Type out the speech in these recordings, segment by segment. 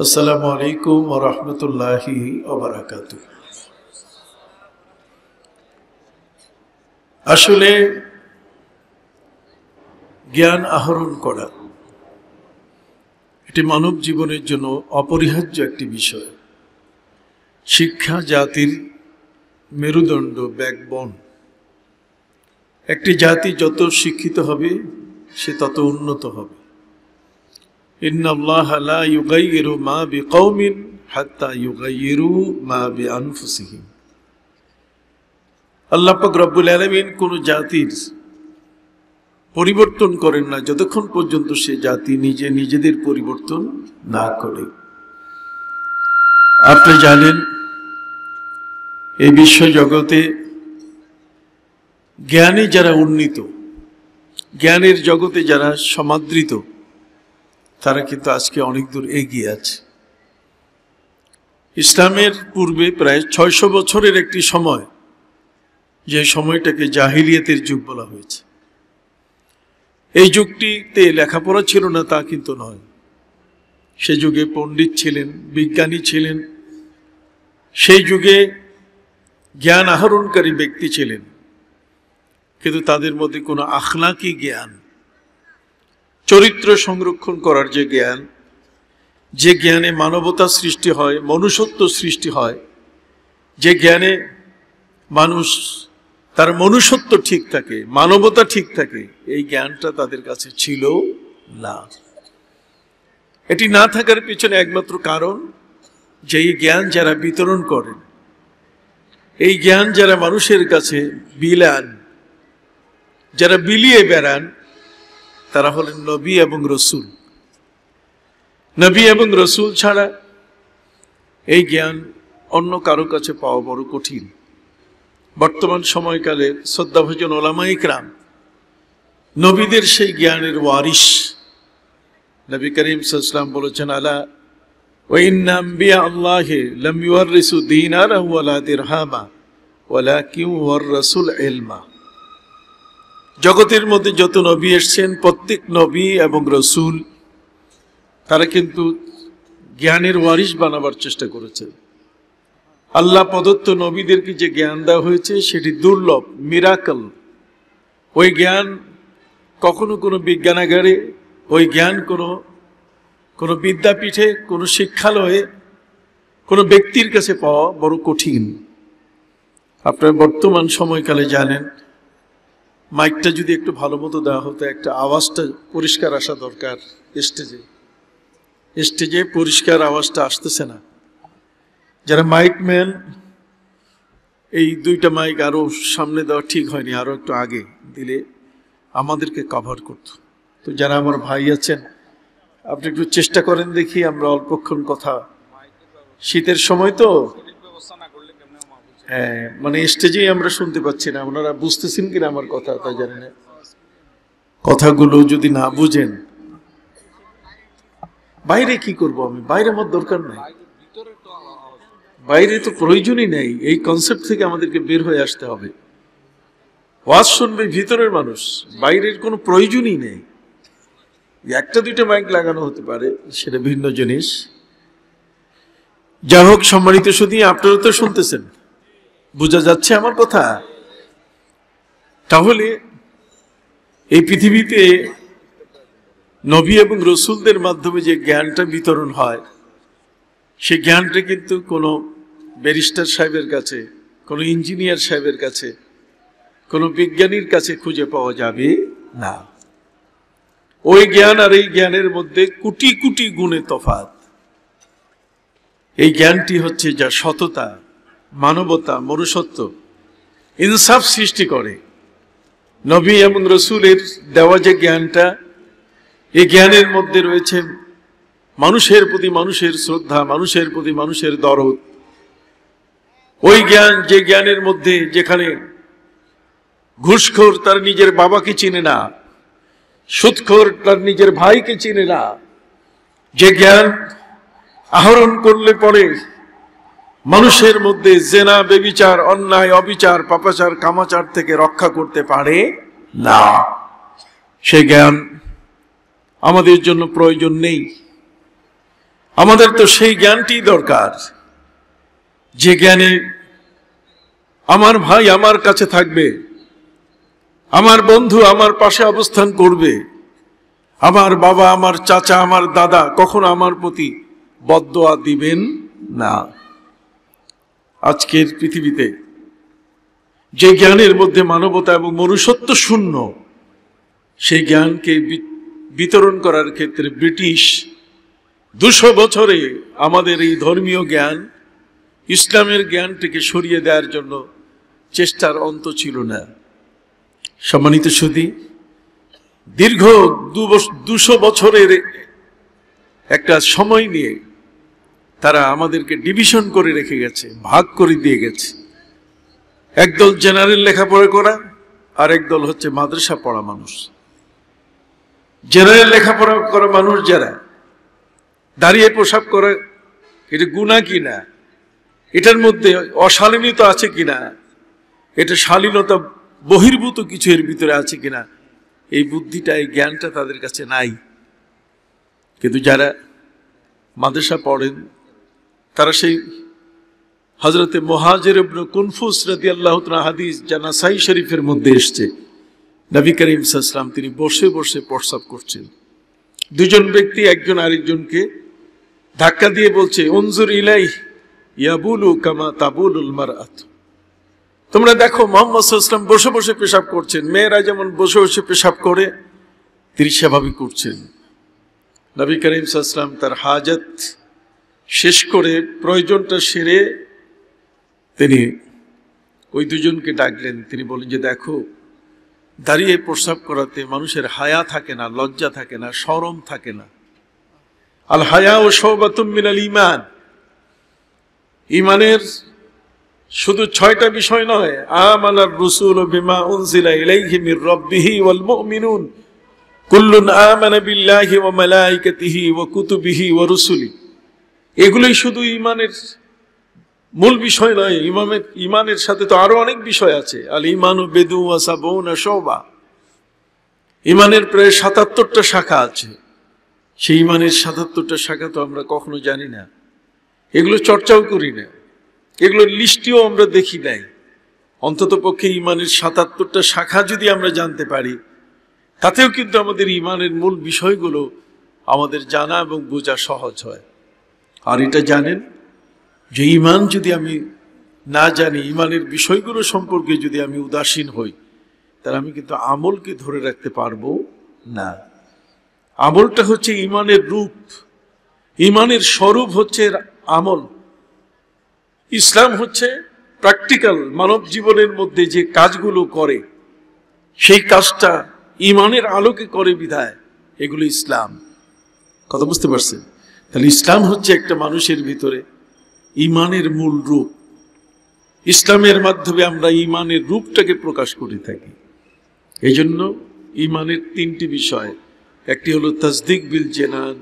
আসসালামু আলাইকুম ওয়া রাহমাতুল্লাহি ওয়া বারাকাতুহু। আসলে জ্ঞান আহরণ করা এটি মানব জীবনের জন্য অপরিহার্য একটি বিষয়। শিক্ষা জাতির মেরুদণ্ড, ব্যাকবোন। একটি জাতি যত শিক্ষিত হবে সে তত উন্নত হবে। ইন্নাল্লাহা লা ইউগাইয়িরু মা বিকাউমিন হাত্তা ইউগাইয়িরু মা বিআনফুসিহিম। আল্লাহ পাক রব্বুল আলামিন কোন জাতির পরিবর্তন করেন না যতক্ষণ পর্যন্ত সে জাতি নিজেদের পরিবর্তন না করে। আপনি জানেন এই বিশ্ব জগতে জ্ঞানে যারা উন্নীত, জ্ঞানের জগতে যারা সমাদৃত, তারা কিন্তু আজকে অনেক দূর এগিয়ে আছে। ইসলামের পূর্বে প্রায় ৬০০ বছরের একটি সময়, যে সময়টাকে জাহিলিয়াতের যুগ বলা হয়েছে, এই যুগটিতে লেখাপড়া ছিল না তা কিন্তু নয়। সে যুগে পণ্ডিত ছিলেন, বিজ্ঞানী ছিলেন, সেই যুগে জ্ঞান আহরণকারী ব্যক্তি ছিলেন, কিন্তু তাদের মধ্যে কোনো আখলাকি জ্ঞান, চরিত্র সংরক্ষণ করার যে জ্ঞান, যে জ্ঞানে মানবতা সৃষ্টি হয়, মনুষ্যত্ব সৃষ্টি হয়, যে জ্ঞানে মানুষ তার মনুষ্যত্ব ঠিক থাকে, মানবতা ঠিক থাকে, এই জ্ঞানটা তাদের কাছে ছিল না। এটি না থাকার পিছনে একমাত্র কারণ যে এই জ্ঞান যারা বিতরণ করেন, এই জ্ঞান যারা মানুষের কাছে বিলান, যারা বিলিয়ে বেড়ান, তারা হলেন নবী এবং রসুল। নবী এবং রসুল ছাড়া এই জ্ঞান অন্য কারো কাছে পাওয়া বড় কঠিন। বর্তমান সময়কালে শ্রদ্ধাভাজন ওলামায়ে কেরাম নবীদের সেই জ্ঞানের ওয়ারিস। নবী করিম সাল্লাল্লাহু আলাইহি ওয়াসাল্লাম বলেছেন, আলা ওয়া ইন্না আম্বিয়া আল্লাহি লাম ইউওয়ারিসু দীনারাহু ওয়ালা দিরহামা ওয়ালাকিন ওয়ারাসুল ইলমা। জগতের মধ্যে যত নবী এসেছেন, প্রত্যেক নবী এবং রসুল তারা কিন্তু জ্ঞানের ওয়ারিস বানাবার চেষ্টা করেছেন। আল্লাহ প্রদত্ত নবীদেরকে যে জ্ঞান দেওয়া হয়েছে সেটি দুর্লভ, মিরাকল। ওই জ্ঞান কখনো কোনো বিজ্ঞানাগারে, ওই জ্ঞান কোনো বিদ্যাপীঠে, কোনো শিক্ষালয়ে, কোনো ব্যক্তির কাছে পাওয়া বড় কঠিন। আপনার বর্তমান সময়কালে জানেন, মাইকটা যদি একটু ভালো মতো দেওয়া হতো, একটা আওয়াজটা পরিষ্কার আসা দরকার। স্টেজে পরিষ্কার আওয়াজটা আসতেছে না। যারা মাইক ম্যান, এই দুইটা মাইক আরো সামনে দেওয়া ঠিক হয়নি, আরো একটু আগে দিলে আমাদেরকে কভার করত। তো যারা আমার ভাই আছেন, আপনি একটু চেষ্টা করেন দেখি, আমরা অল্পক্ষণ কথা, শীতের সময় তো, হ্যাঁ, মানে স্টেজেই আমরা শুনতে পাচ্ছি না। ওনারা বুঝতেছেন কিনা আমার কথা তা জানি না। কথাগুলো যদি না বুঝেন, বাইরে কি করব আমি? বাইরে আমার দরকার নাই, বাইরে তো প্রয়োজনই নেই। এই কনসেপ্ট থেকে আমাদেরকে বের হয়ে আসতে হবে। ওয়াজ শুনবে ভিতরের মানুষ, বাইরের কোনো প্রয়োজনই নেই। একটা দুইটা মাইক লাগানো হতে পারে, সেটা ভিন্ন জিনিস। যা হোক, সম্মানিত শুধু আপনারা তো শুনতেছেন, বোঝা যাচ্ছে আমার কথা? তাহলে এই পৃথিবীতে নবী এবং রসুলদের মাধ্যমে যে জ্ঞানটা বিতরণ হয়, সে জ্ঞানটা কিন্তু কোনো ব্যারিস্টার সাহেবের কাছে, কোনো ইঞ্জিনিয়ার সাহেবের কাছে, কোনো বিজ্ঞানীর কাছে খুঁজে পাওয়া যাবে না। ওই জ্ঞান আর এই জ্ঞানের মধ্যে কোটি কোটি গুণে তফাৎ। এই জ্ঞানটি হচ্ছে যা সততা, মানবতা, মনুষ্যত্ব, ইনসাফ সৃষ্টি করে। নবী এবং রসুলের দেওয়া যে জ্ঞানটা, এই জ্ঞানের মধ্যে রয়েছে মানুষের প্রতি মানুষের শ্রদ্ধা, মানুষের প্রতি মানুষের দরদ। ওই জ্ঞান, যে জ্ঞানের মধ্যে, যেখানে ঘুষখোর তার নিজের বাবাকে চিনে না, সুদখোর তার নিজের ভাইকে চিনে না, যে জ্ঞান আহরণ করলে পরে মানুষের মধ্যে জেনা, বেবিচার, অন্যায়, অবিচার, পাপাচার, কামাচার থেকে রক্ষা করতে পারে না, সে জ্ঞান আমাদের জন্য প্রয়োজন নেই। আমাদের তো সেই জ্ঞানটি দরকার, যে জ্ঞানে আমার ভাই আমার কাছে থাকবে, আমার বন্ধু আমার পাশে অবস্থান করবে, আমার বাবা আমার চাচা আমার দাদা কখনো আমার প্রতি বদদোয়া দিবেন না। আজকের পৃথিবীতে যে জ্ঞানের মধ্যে মানবতা এবং মনুষ্যত্ব শূন্য, সেই জ্ঞানকে বিতরণ করার ক্ষেত্রে ব্রিটিশ 200 বছরে আমাদের এই ধর্মীয় জ্ঞান, ইসলামের জ্ঞানটিকে সরিয়ে দেওয়ার জন্য চেষ্টার অন্ত ছিল না। সম্মানিত সুধী, দীর্ঘ 200 বছরের একটা সময় নিয়ে তারা আমাদেরকে ডিভিশন করে রেখে গেছে, ভাগ করে দিয়ে গেছে। একদল জেনারেল লেখাপড়া করা, আর একদল হচ্ছে মাদ্রাসা পড়া মানুষ। জেনারেল লেখাপড়া করা মানুষ যারা, দাঁড়িয়ে প্রসাব করে এটা গুনাহ কিনা, এটার মধ্যে অশালীনতা আছে কিনা, এটা শালীনতা বহির্ভূত কিছু এর ভিতরে আছে কিনা, এই বুদ্ধিটা, এই জ্ঞানটা তাদের কাছে নাই। কিন্তু যারা মাদ্রাসা পড়েন, তারা সেই হযরতে মুহাজির ইবনে কুনফুস রাদিয়াল্লাহু তাআলা হাদিস যা নাসাই শরীফের মধ্যে এসেছে, নবী করিম সাল্লাল্লাহু আলাইহি ওয়াসাল্লাম তিনি বসে বসে প্রস্রাব করছেন। দুজন ব্যক্তি একজন আরেকজনকে ধাক্কা দিয়ে বলছে, উনজুর ইলাইহি ইয়াবুলু কামা তাবুলুল মারআত। তোমরা দেখো মুহাম্মদ সাল্লাল্লাহু আলাইহি ওয়াসাল্লাম বসে বসে পেশাব করছেন, মেয়েরা যেমন বসে বসে পেশাব করে তিনি সেভাবে করছেন। নবী করিম সাল্লাল্লাহু আলাইহি ওয়াসাল্লাম তার হাজত শেষ করে প্রয়োজনটা সেরে তিনি ওই দুজনকে ডাকলেন। তিনি বলেন যে দেখো, দাঁড়িয়ে প্রস্রাব করাতে মানুষের হায়া থাকে না, লজ্জা থাকে না, শরম থাকে না। আল হায়া ও শুবাতুম মিনাল ঈমান, ঈমানের শুধু 6টা বিষয় নয়। আমানার রাসূল বিমা উনজিলা ইলাইহি মির রাব্বিহি ওয়াল মুমিনুন কুল্লুন আমানা বিল্লাহি ওয়া মালাইকাতিহি ওয়া কুতুবিহি ওয়া রুসুলি। এগুলোই শুধু ঈমানের মূল বিষয় নয়। ঈমানের সাথে তো আরো অনেক বিষয় আছে। আল ঈমানু বিদু ওয়া সাবউনা শুবা, ঈমানের প্রায় 77টা শাখা আছে। সেই ঈমানের 77টা শাখা তো আমরা কখনো জানি না, এগুলো চর্চাও করি না, এগুলোর লিস্টিও আমরা দেখি নাই। অন্তত পক্ষে ঈমানের 77টা শাখা যদি আমরা জানতে পারি, তাতেও কিন্তু আমাদের ঈমানের মূল বিষয়গুলো আমাদের জানা এবং বোঝা সহজ হয়। আর এটা জানেন যে ঈমান যদি আমি না জানি, ঈমানের বিষয়গুলো সম্পর্কে যদি আমি উদাসীন হই, তাহলে আমি কিন্তু আমলকে ধরে রাখতে পারবো না। আমলটা হচ্ছে ঈমানের রূপ, ঈমানের স্বরূপ হচ্ছে আমল। ইসলাম হচ্ছে প্র্যাকটিক্যাল, মানব জীবনের মধ্যে যে কাজগুলো করে সেই কাজটা ঈমানের আলোকে করে বিধায় এগুলো ইসলাম। কথা বুঝতে পারছেন? তাহলে ইসলাম হচ্ছে একটা মানুষের ভিতরে ঈমানের মূল রূপ। ইসলামের মাধ্যমে আমরা ঈমানের রূপটাকে প্রকাশ করে থাকি। এই জন্য ঈমানের 3টি বিষয়, একটি হলো তাসদিক বিল জানান,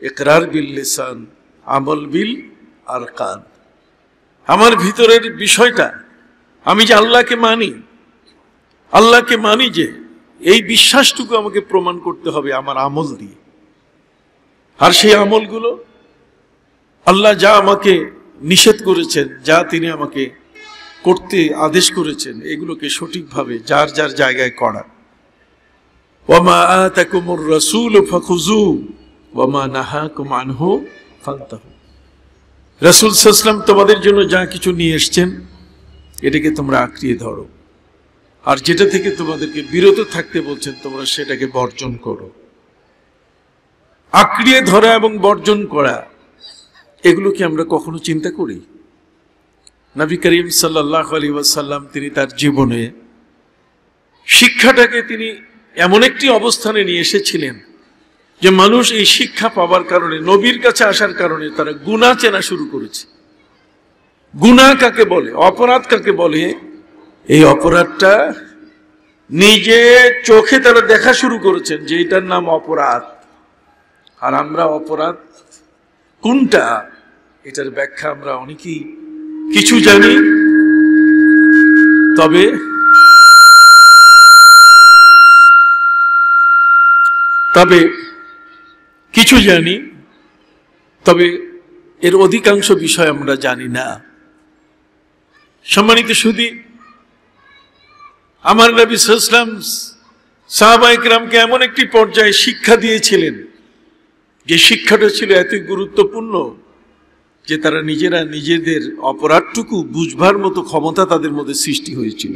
ইকরার বিল লিসান, আমল বিল আরকান। আমার ভিতরের বিষয়টা, আমি যে আল্লাহকে মানি যে এই বিশ্বাসটুকু আমাকে প্রমাণ করতে হবে আমার আমল দিয়ে। আর সেই আমলগুলো আল্লাহ যা আমাকে নিষেধ করেছেন, যা তিনি আমাকে করতে আদেশ করেছেন, এগুলোকে সঠিকভাবে যার যার জায়গায় করা। ওয়ামা আতাকুমুর রাসূল ফাখুযু ওয়ামা নাহাকুম আনহু ফান্তাহু। রাসূল সাল্লাল্লাহু আলাইহি ওয়াসাল্লাম তোমাদের জন্য যা কিছু নিয়ে এসেছেন, এটাকে তোমরা আঁকড়িয়ে ধরো, আর যেটা থেকে তোমাদেরকে বিরত থাকতে বলছেন তোমরা সেটাকে বর্জন করো। আঁকড়িয়ে ধরা এবং বর্জন করা, এগুলো কি আমরা কখনো চিন্তা করি? নবী করিম সাল্লাল্লাহু আলাইহি ওয়াসাল্লাম তিনি তার জীবনে শিক্ষাটাকে তিনি এমন একটি অবস্থানে নিয়ে এসেছিলেন যে মানুষ এই শিক্ষা পাওয়ার কারণে, নবীর কাছে আসার কারণে তারা গুনাহ চেনা শুরু করেছে। গুনাহ কাকে বলে, অপরাধ কাকে বলে, এই অপরাধটা নিজে চোখে তারা দেখা শুরু করেছেন যে এটার নাম অপরাধ। আর আমরা অপরাধ কোনটা, এটার ব্যাখ্যা আমরা অনেকেই কিছু জানি, তবে এর অধিকাংশ বিষয় আমরা জানি না। সম্মানিত সুধী, আমার নবী সাল্লাল্লাহু আলাইহি ওয়াসাল্লাম সাহাবায়ে কেরামকে এমন একটি পর্যায়ে শিক্ষা দিয়েছিলেন যে শিক্ষাটা ছিল এতই গুরুত্বপূর্ণ যে তারা নিজেরা নিজেদের অপরাধটুকু বুঝবার মতো ক্ষমতা তাদের মধ্যে সৃষ্টি হয়েছিল।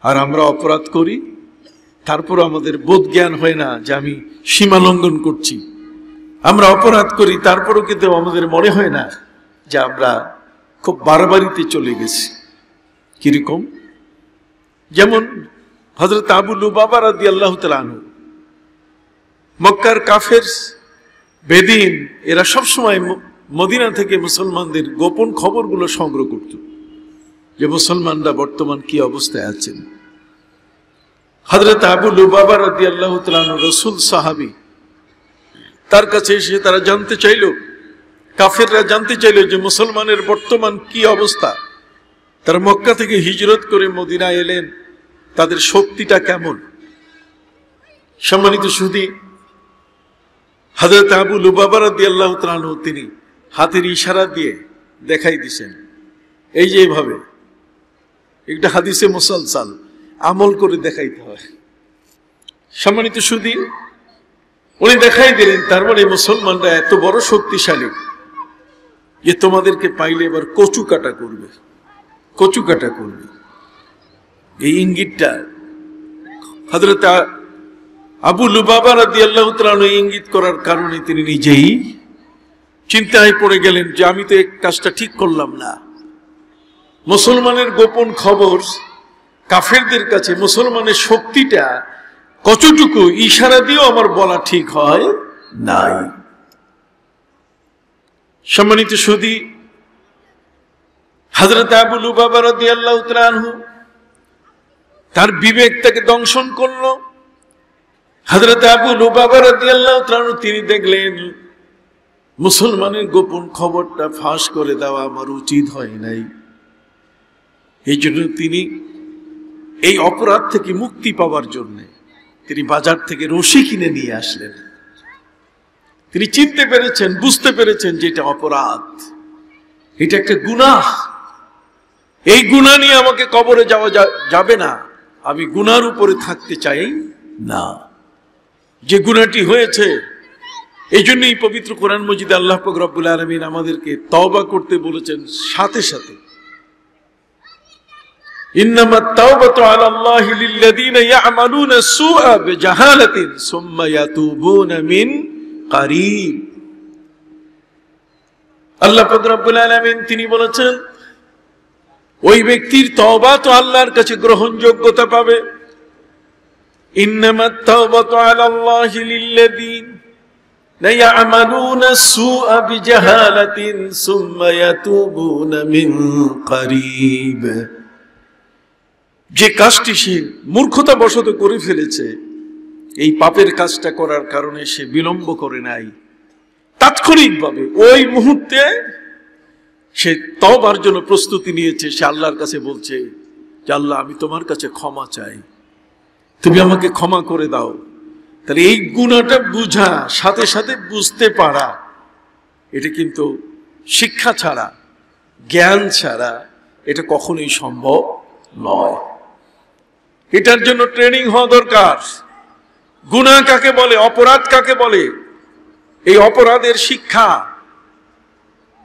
আর আমরা অপরাধ করি, তারপর আমাদের বোধ জ্ঞান হয় না যে আমি সীমা লঙ্ঘন করছি। আমরা অপরাধ করি, তারপরও কিন্তু আমাদের মনে হয় না যে আমরা খুব বাড়াবাড়িতে চলে গেছি। কিরকম? যেমন হযরত আবু লুবাবা রাদিয়াল্লাহু তাআলা আনহু, মক্কার কাফের বেদিন এরা সবসময় মদিনা থেকে মুসলমানদের গোপন খবরগুলো সংগ্রহ করত, যে মুসলমানরা বর্তমান কি অবস্থায় আছেন। হযরত আবু লুবাবা রাদিয়াল্লাহু তাআলা আনহু রাসূল সাহাবী, তার কাছে এসে তারা জানতে চাইল, কাফেররা জানতে চাইল যে মুসলমানের বর্তমান কি অবস্থা। তারা মক্কা থেকে হিজরত করে মদিনায় এলেন, তাদের শক্তিটা কেমন। সম্মানিত সুধী, হযরত আবু লুবাবা রাদিয়াল্লাহু তাআলা আনহু তিনি হাতের ইশারা দিয়ে দেখাই দিয়েছেন, এই যে এইভাবে। একটা হাদিসে মুসালসাল, আমল করে দেখাইতে হয়। সম্মানিত সুধী, উনি দেখাই দিলেন, তার মানে মুসলমানরা এত বড় শক্তিশালী যে তোমাদেরকে পাইলে এবার কচু কাটা করবে, কচু কাটা করবে। এই ইঙ্গিতটা হযরত আবু লুবাবা রাদিয়াল্লাহু তাআলা আনহু ইঙ্গিত করার কারণে তিনি নিজেই চিন্তায় পড়ে গেলেন যে আমি তো এই কাজটা ঠিক করলাম না। মুসলমানের গোপন খবর কাফেরদের কাছে, মুসলমানের শক্তিটা কতটুকু ইশারা দিয়েও আমার বলা ঠিক হয় নাই। সম্মানিত সুধী, হযরত আবু লুবাবা রাদিয়াল্লাহু তাআলা আনহু তার বিবেক তাকে দংশন করলো। হযরত আবু লুবাবা রাদিয়াল্লাহু তাআলা আনহু তিনি দেখলেন মুসলমানের গোপন খবরটা ফাঁস করে দেওয়া আমার উচিত হয় নাই। এই জন্য তিনি এই অপরাধ থেকে মুক্তি পাওয়ার জন্য তিনি বাজার থেকে রশি কিনে নিয়ে আসলেন। তিনি চিনতে পেরেছেন, বুঝতে পেরেছেন যে এটা অপরাধ, এটা একটা গুনাহ। এই গুনাহ নিয়ে আমাকে কবরে যাওয়া যাবে না, আমি গুনার উপরে থাকতে চাই না। যে গুনাহটি হয়েছে, এই জন্যই পবিত্র কোরআন মজিদে আল্লাহ পাক রব্বুল আলামিন আমাদেরকে তওবা করতে বলেছেন সাথে সাথে। ইন্নামাত তাওবাতু আলাল্লাহি লিল্লাযীনা ইয়া'মালুনা সুআ বিজাহালাতিন সুম্মা ইয়াতুবুনা মিন কারীব। আল্লাহ পাক রব্বুল আলামিন তিনি বলেছেন ওই ব্যক্তির তওবা তো আল্লাহর কাছে গ্রহণযোগ্যতা পাবে। ইন্নামাত তাওবাতু আলাল্লাহি লিল্লাযীনা ইয়া'মালুনা সুআ বিজাহালাতিন সুম্মা ইয়াতুবুনা মিন কারীব। যে কাজটি সে মূর্খতা বশত করে ফেলেছে, এই পাপের কাজটা করার কারণে সে বিলম্ব করে নাই, তাৎক্ষণিকভাবে ওই মুহূর্তে সে তওবার জন্য প্রস্তুতি নিয়েছে। সে আল্লাহর কাছে বলছে যে আল্লাহ, আমি তোমার কাছে ক্ষমা চাই, তুমি আমাকে ক্ষমা করে দাও। তাহলে এই গুনাহটা বুঝা, সাথে সাথে বুঝতে পারা, এটা কিন্তু শিক্ষা ছাড়া, জ্ঞান ছাড়া এটা কখনোই সম্ভব নয়। এটার জন্য ট্রেনিং হওয়া দরকার। গুনাহ কাকে বলে, অপরাধ কাকে বলে, এই অপরাধের শিক্ষা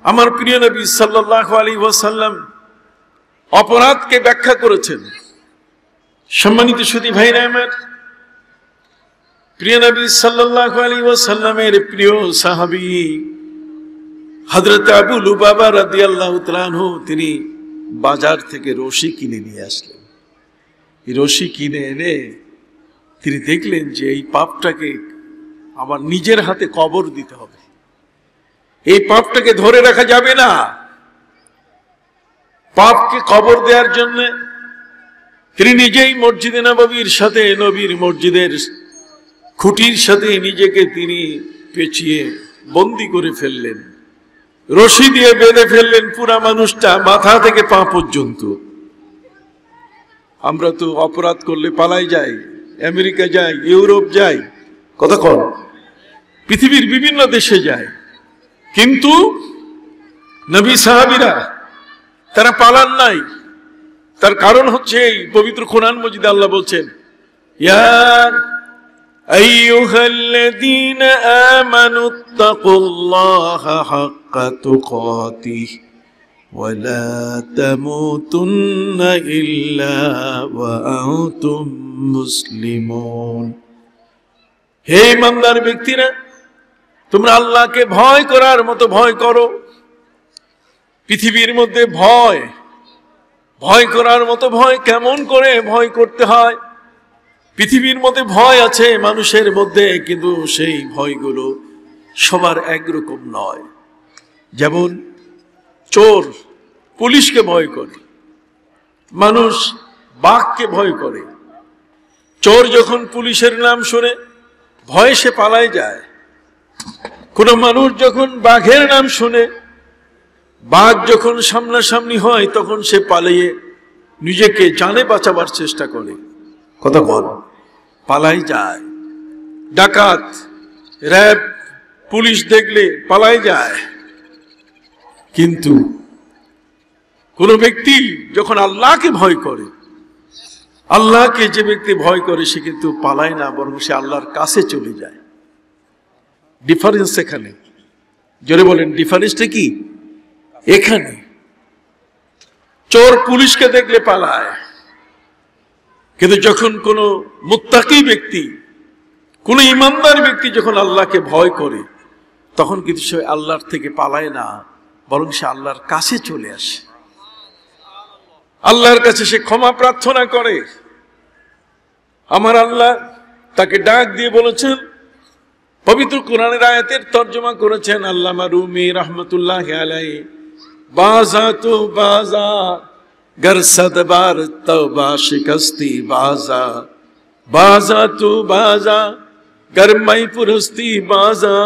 আমার প্রিয় নবী সাল্লাল্লাহু আলাইহি ওয়াসাল্লাম অপরাধকে ব্যাখ্যা করেছেন। সম্মানিত সুধী ভাইরা আমার, প্রিয় নবী সাল্লাল্লাহু আলাইহি ওয়াসাল্লামের প্রিয় সাহাবী হযরত আবু লুবাবা রাদিয়াল্লাহু তাআলা আনহু তিনি বাজার থেকে রশি কিনে নিয়ে আসলেন। এই রশি কিনে এনে তিনি দেখলেন যে এই পাপটাকে আমার নিজের হাতে কবর দিতে হবে, এই পাপটাকে ধরে রাখা যাবে না। পাপকে কবর দেওয়ার জন্য তিনি নিজেই মসজিদে নববীর সাথে, নবীর মসজিদের খুঁটির সাথে নিজেকে তিনি পেঁচিয়ে বন্দি করে ফেললেন, রশি দিয়ে বেঁধে ফেললেন পুরা মানুষটা মাথা থেকে পা পর্যন্ত। আমরা তো অপরাধ করলে পালাই যাই, আমেরিকা যাই, ইউরোপ যাই, কতক্ষণ পৃথিবীর বিভিন্ন দেশে যাই, কিন্তু নবী সাহাবীরা তারা পালান নাই। তার কারণ হচ্ছে এই পবিত্র কোরআন মজিদে আল্লাহ বলছেন, ইয়া আইয়ুহাল্লাযীনা আমানুত্তাকুল্লাহা হাক্কা তুকাতিহি ওয়া লা তামুতুন্না ইল্লা ওয়া আনতুম মুসলিমুন। হে ঈমানদার ব্যক্তিরা, তোমরা আল্লাহকে ভয় করার মতো ভয় করো। পৃথিবীর মধ্যে ভয় করার মতো ভয় কেমন করে ভয় করতে হয়? পৃথিবীর মধ্যে ভয় আছে মানুষের মধ্যে, কিন্তু সেই ভয়গুলো সবার একরকম নয়। যেমন চোর পুলিশকে ভয় করে, মানুষ বাঘকে ভয় করে। চোর যখন পুলিশের নাম শুনে ভয়ে সে পালায় যায়। কোন মানুষ যখন বাঘের নাম শুনে, বাঘ যখন সামনাসামনি হয় তখন সে পালিয়ে নিজেকে জানে বাঁচাবার চেষ্টা করে। কথা বল, পালাই যায়। ডাকাত, র‍্যাব, পুলিশ দেখলে পালাই যায়। কিন্তু কোন ব্যক্তি যখন আল্লাহকে ভয় করে, আল্লাহকে যে ব্যক্তি ভয় করে সে কিন্তু পালায় না, বরং সে আল্লাহর কাছে চলে যায়। ডিফারেন্স এখানে। জোরে বলেন, ডিফারেন্সটা কি এখানে? চোর পুলিশকে দেখলে পালায়, কিন্তু যখন কোন মুত্তাকি ব্যক্তি, কোন ইমানদার ব্যক্তি যখন আল্লাহকে ভয় করে, তখন কিন্তু সে আল্লাহর থেকে পালায় না, বরং সে আল্লাহর কাছে চলে আসে। আল্লাহর কাছে সে ক্ষমা প্রার্থনা করে। আমার আল্লাহ তাকে ডাক দিয়ে বলেছেন, পবিত্র কোরআনের আয়াতের তর্জমা করেছেন আল্লামা রুমি রাহমাতুল্লাহি আলাইহি, বাজা তো বাজা गर सदबार तौबा शिकस्ती बाजा, बाजा तू बाजा गर मई पुरस्ती बाजा,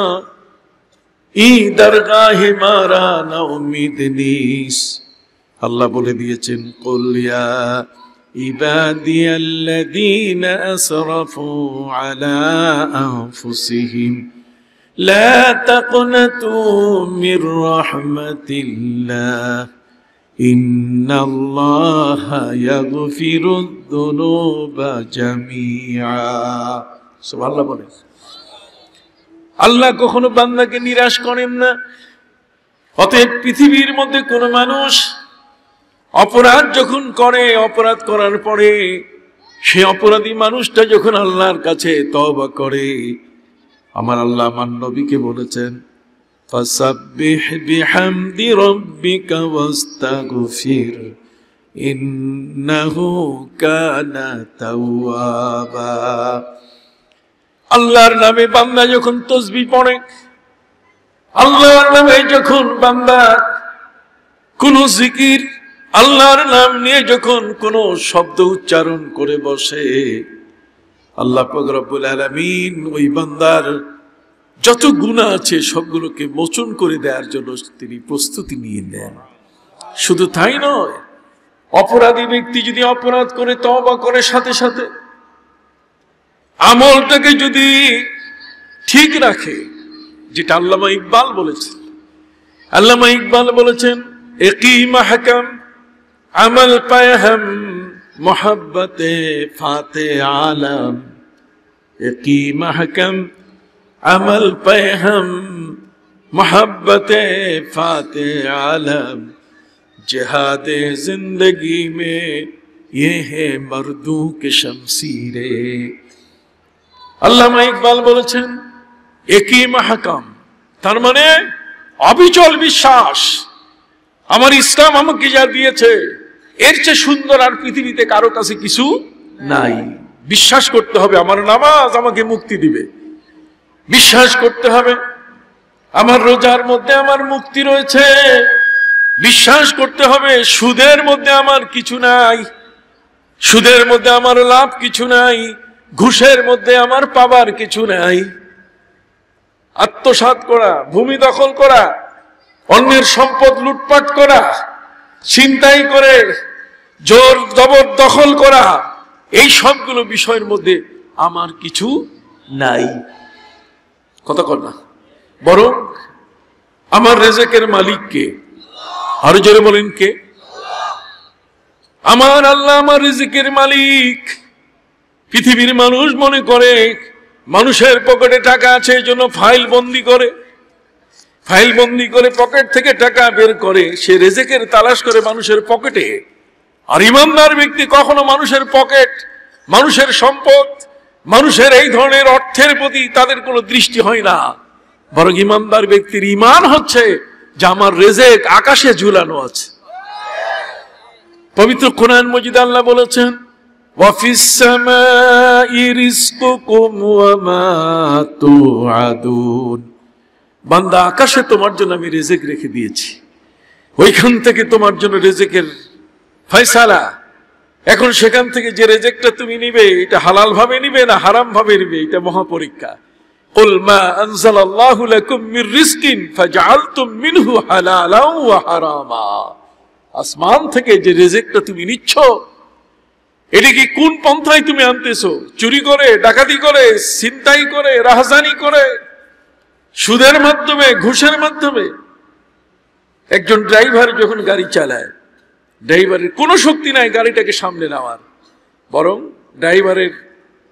ई दरगाहे मारा ना उम्मीद नीस। আল্লাহ বলে দিয়েছেন, কুল ইয়া ইবাদিয়াল্লাযীনা আসরাফু আলা আনফুসিহিম লা তাকনাতু মির রাহমাতিল্লাহ ইন্নাল্লাহা ইয়াগফিরুদ যুনুবা জামিআ। সুবহানাল্লাহ বলেন। আল্লাহ কখনো বান্দাকে নিরাশ করেন না। অতএব পৃথিবীর মধ্যে কোন মানুষ অপরাধ যখন করে, অপরাধ করার পরে সে অপরাধী মানুষটা যখন আল্লাহর কাছে তওবা করে, আমার আল্লাহ আমার নবীকে বলেছেন, ফাসাব্বিহ বিহামদি রাব্বিকা ওয়াস্তাগফির ইন্নাহু কানা তাওয়াবা। আল্লাহর নামে বান্দা যখন তাসবিহ পড়ে, আল্লাহর নামে যখন বান্দা কোন জিকির, আল্লাহর নাম নিয়ে যখন কোন শব্দ উচ্চারণ করে বসে, আল্লাহ পাক রব্বুল আলামিন ওই বান্দার যত গুনাহ আছে সবগুলোকে মোচন করে দেওয়ার জন্য তিনি প্রস্তুতি নিয়ে নেন। শুধু তাই নয়, অপরাধী ব্যক্তি যদি অপরাধ করে তওবা করে, সাথে সাথে আমলটাকে যদি ঠিক রাখে, যেটা আল্লামা ইকবাল বলেছেন, আল্লামা ইকবাল বলেছেন, একিম হাকাম আমল পায়হম মোহাব্বতে ফাতে আলম, একিম হাকাম আমল পায়হম मोहब्बते फाते आलम जिहादे जिंदगी में ये है मर्दों के शमशीरे। আল্লামা ইকবাল বলেছেন একই মাহকাম, তার মানে অবিচল বিশ্বাস। আমার ইসলাম আমাকে যা দিয়েছে এর চেয়ে সুন্দর আর পৃথিবীতে কারো কাছে কিছু নাই। বিশ্বাস করতে হবে আমার নামাজ আমাকে মুক্তি দিবে, বিশ্বাস করতে হবে আমার রোজার মধ্যে আমার মুক্তি রয়েছে, বিশ্বাস করতে হবে সুদের মধ্যে আমার কিছু নাই, সুদের মধ্যে আমার লাভ কিছু নাই, ঘুষের মধ্যে আমার পাবার কিছু নাই। আত্মসাৎ করা, ভূমি দখল করা, অন্যের সম্পদ লুটপাট করা, ছিনতাই করে জোর জবরদখল করা, এই সবগুলো বিষয়ের মধ্যে আমার কিছু নাই। কথা কর না, বরং আমার রেজেকের মালিক কে? আরো জোরে বলেন কে? আমার আল্লাহ আমার রিজিকের মালিক। পৃথিবীর মানুষ মনে করে মানুষের পকেটে টাকা আছে, এই জন্য ফাইল বন্দি করে পকেট থেকে টাকা বের করে সে রেজেকের তালাশ করে মানুষের পকেটে। আর ইমানদার ব্যক্তি কখনো মানুষের পকেট, মানুষের সম্পদ, মানুষের এই ধরনের অর্থের প্রতি তাদের কোনো দৃষ্টি হয় না। বরং ইমানদার ব্যক্তির ঈমান হচ্ছে যে আমার রেজেক আকাশে ঝুলানো আছে। পবিত্র কোরআন মজিদে আল্লাহ বলেছেন, ওয়াফিস সামাই রিজকুকুম ওয়া মা তুআদুন। বান্দা, আকাশে তোমার জন্য আমি রেজেক রেখে দিয়েছি, ওইখান থেকে তোমার জন্য রেজেকের ফয়সালা। এখন সেখান থেকে যে রেজেকটা তুমি নিবে, এটা হালাল ভাবে নিবে না হারাম ভাবে নিবে, এটা মহাপরীক্ষা। কুল মা আনজালাল্লাহু লাকুম মির রিজকিন ফাজআলতুম মিনহু হালালান ওয়া হারামা। আসমান থেকে যে রেজেকটা তুমি নিচ্ছ, এটা কি কোন পন্থায় তুমি আনতেছো? চুরি করে, ডাকাতি করে, ছিনতাই করে, রাহাজানি করে, সুদের মাধ্যমে, ঘুষের মাধ্যমে? একজন ড্রাইভার যখন গাড়ি চালায়, ড্রাইভারের কোনো শক্তি নাই গাড়িটাকে সামনে নেওয়ার, বরং ড্রাইভারের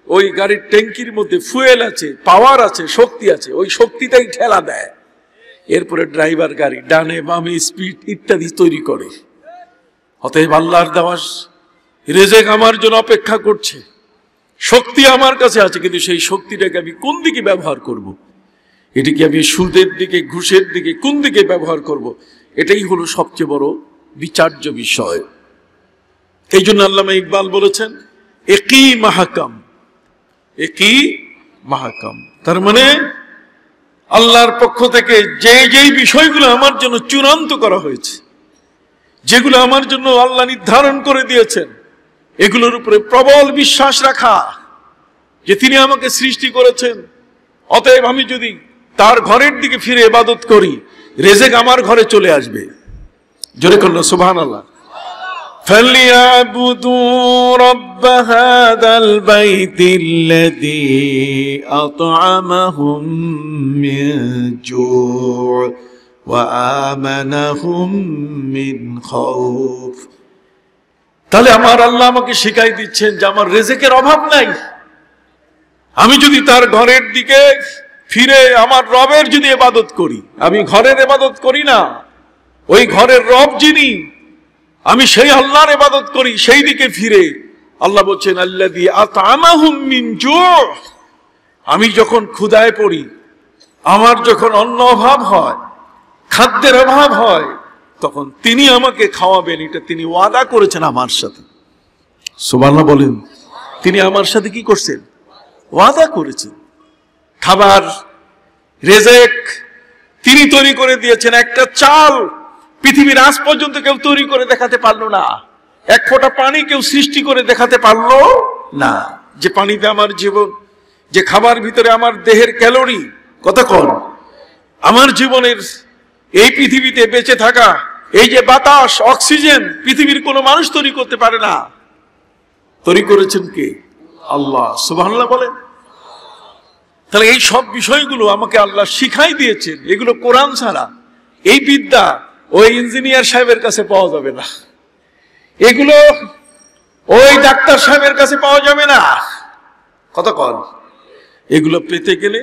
ওই গাড়ির ট্যাঙ্কির মধ্যে ফুয়েল আছে, পাওয়ার আছে, শক্তি আছে, ওই শক্তিটাই ঠেলা দেয়। এরপরে ড্রাইভার গাড়ি ডানে বামে স্পিড ইত্যাদি তৈরি করে। অতএব আল্লাহর দেওয়া রেজেক আমার জন্য অপেক্ষা করছে, শক্তি আমার কাছে আছে, কিন্তু সেই শক্তিটাকে আমি কোন দিকে ব্যবহার করব? এটিকে আমি সুদের দিকে, ঘুষের দিকে, কোন দিকে ব্যবহার করব? এটাই হলো সবচেয়ে বড় বিচার্য বিষয়। এই জন্য আল্লামা ইকবাল বলেছেন, একই মাহাকাম, একই মাহাকাম। তার মানে আল্লাহর পক্ষ থেকে যেই বিষয়গুলো আমার জন্য চূড়ান্ত করা হয়েছে, যেগুলো আমার জন্য আল্লাহ নির্ধারণ করে দিয়েছেন, এগুলোর উপরে প্রবল বিশ্বাস রাখা যে তিনি আমাকে সৃষ্টি করেছেন। অতএব আমি যদি তার ঘরের দিকে ফিরে ইবাদত করি, রেজেক আমার ঘরে চলে আসবে। জোরে করল সুবহানাল্লাহ। ফালিয়াবুদু রাব্ব হাযাল বাইতিল্লাযী আত'আমাহুম মিন জু' ওয়া আমানাহুম মিন খাউফ। তাহলে আমার আল্লাহ আমাকে শিখাই দিচ্ছেন যে আমার রেজেকের অভাব নাই। আমি যদি তার ঘরের দিকে ফিরে আমার রবের যদি ইবাদত করি, আমি ঘরের ইবাদত করি না, ওই ঘরের রব যিনি, আমি সেই আল্লাহর ইবাদত করি, সেই দিকে ফিরে আল্লাহ বলছেন, আল্লাযী আত'আমাহুম মিন জু'। আমি যখন ক্ষুধায় পড়ি, আমার যখন অন্ন অভাব হয়, খাদ্যের অভাব হয়, তখন তিনি আমাকে খাওয়াবেন, এটা তিনি ওয়াদা করেছেন আমার সাথে। সুবহানাল্লাহ বলেন। তিনি আমার সাথে কি করছেন? ওয়াদা করেছেন। খাবার, রেজেক তিনি তৈরি করে দিয়েছেন। একটা চাল পৃথিবীর আজ পর্যন্ত কেউ তৈরি করে দেখাতে পারলো না, এক ফোঁটা পানি কেউ সৃষ্টি করে দেখাতে পারলো না। যে পানিতে আমার জীবন, যে খাবার ভিতরে আমার দেহের ক্যালোরি কত কম, আমার জীবনের এই পৃথিবীতে বেঁচে থাকা, এই যে বাতাস, অক্সিজেন, পৃথিবীর কোনো মানুষ তৈরি করতে পারে না। তৈরি করেছেন কে? আল্লাহ। সুবহানাল্লাহ বলেন। তাহলে এই সব বিষয়গুলো আমাকে আল্লাহ শিখাই দিয়েছেন। এগুলো কোরআন ছাড়া, এই বিদ্যা ওই ইঞ্জিনিয়ার সাহেবের কাছে পাওয়া যাবে না, এগুলো ওই ডাক্তার সাহেবের কাছে পাওয়া যাবে না। কতক্ষণ এগুলো পেতে গেলে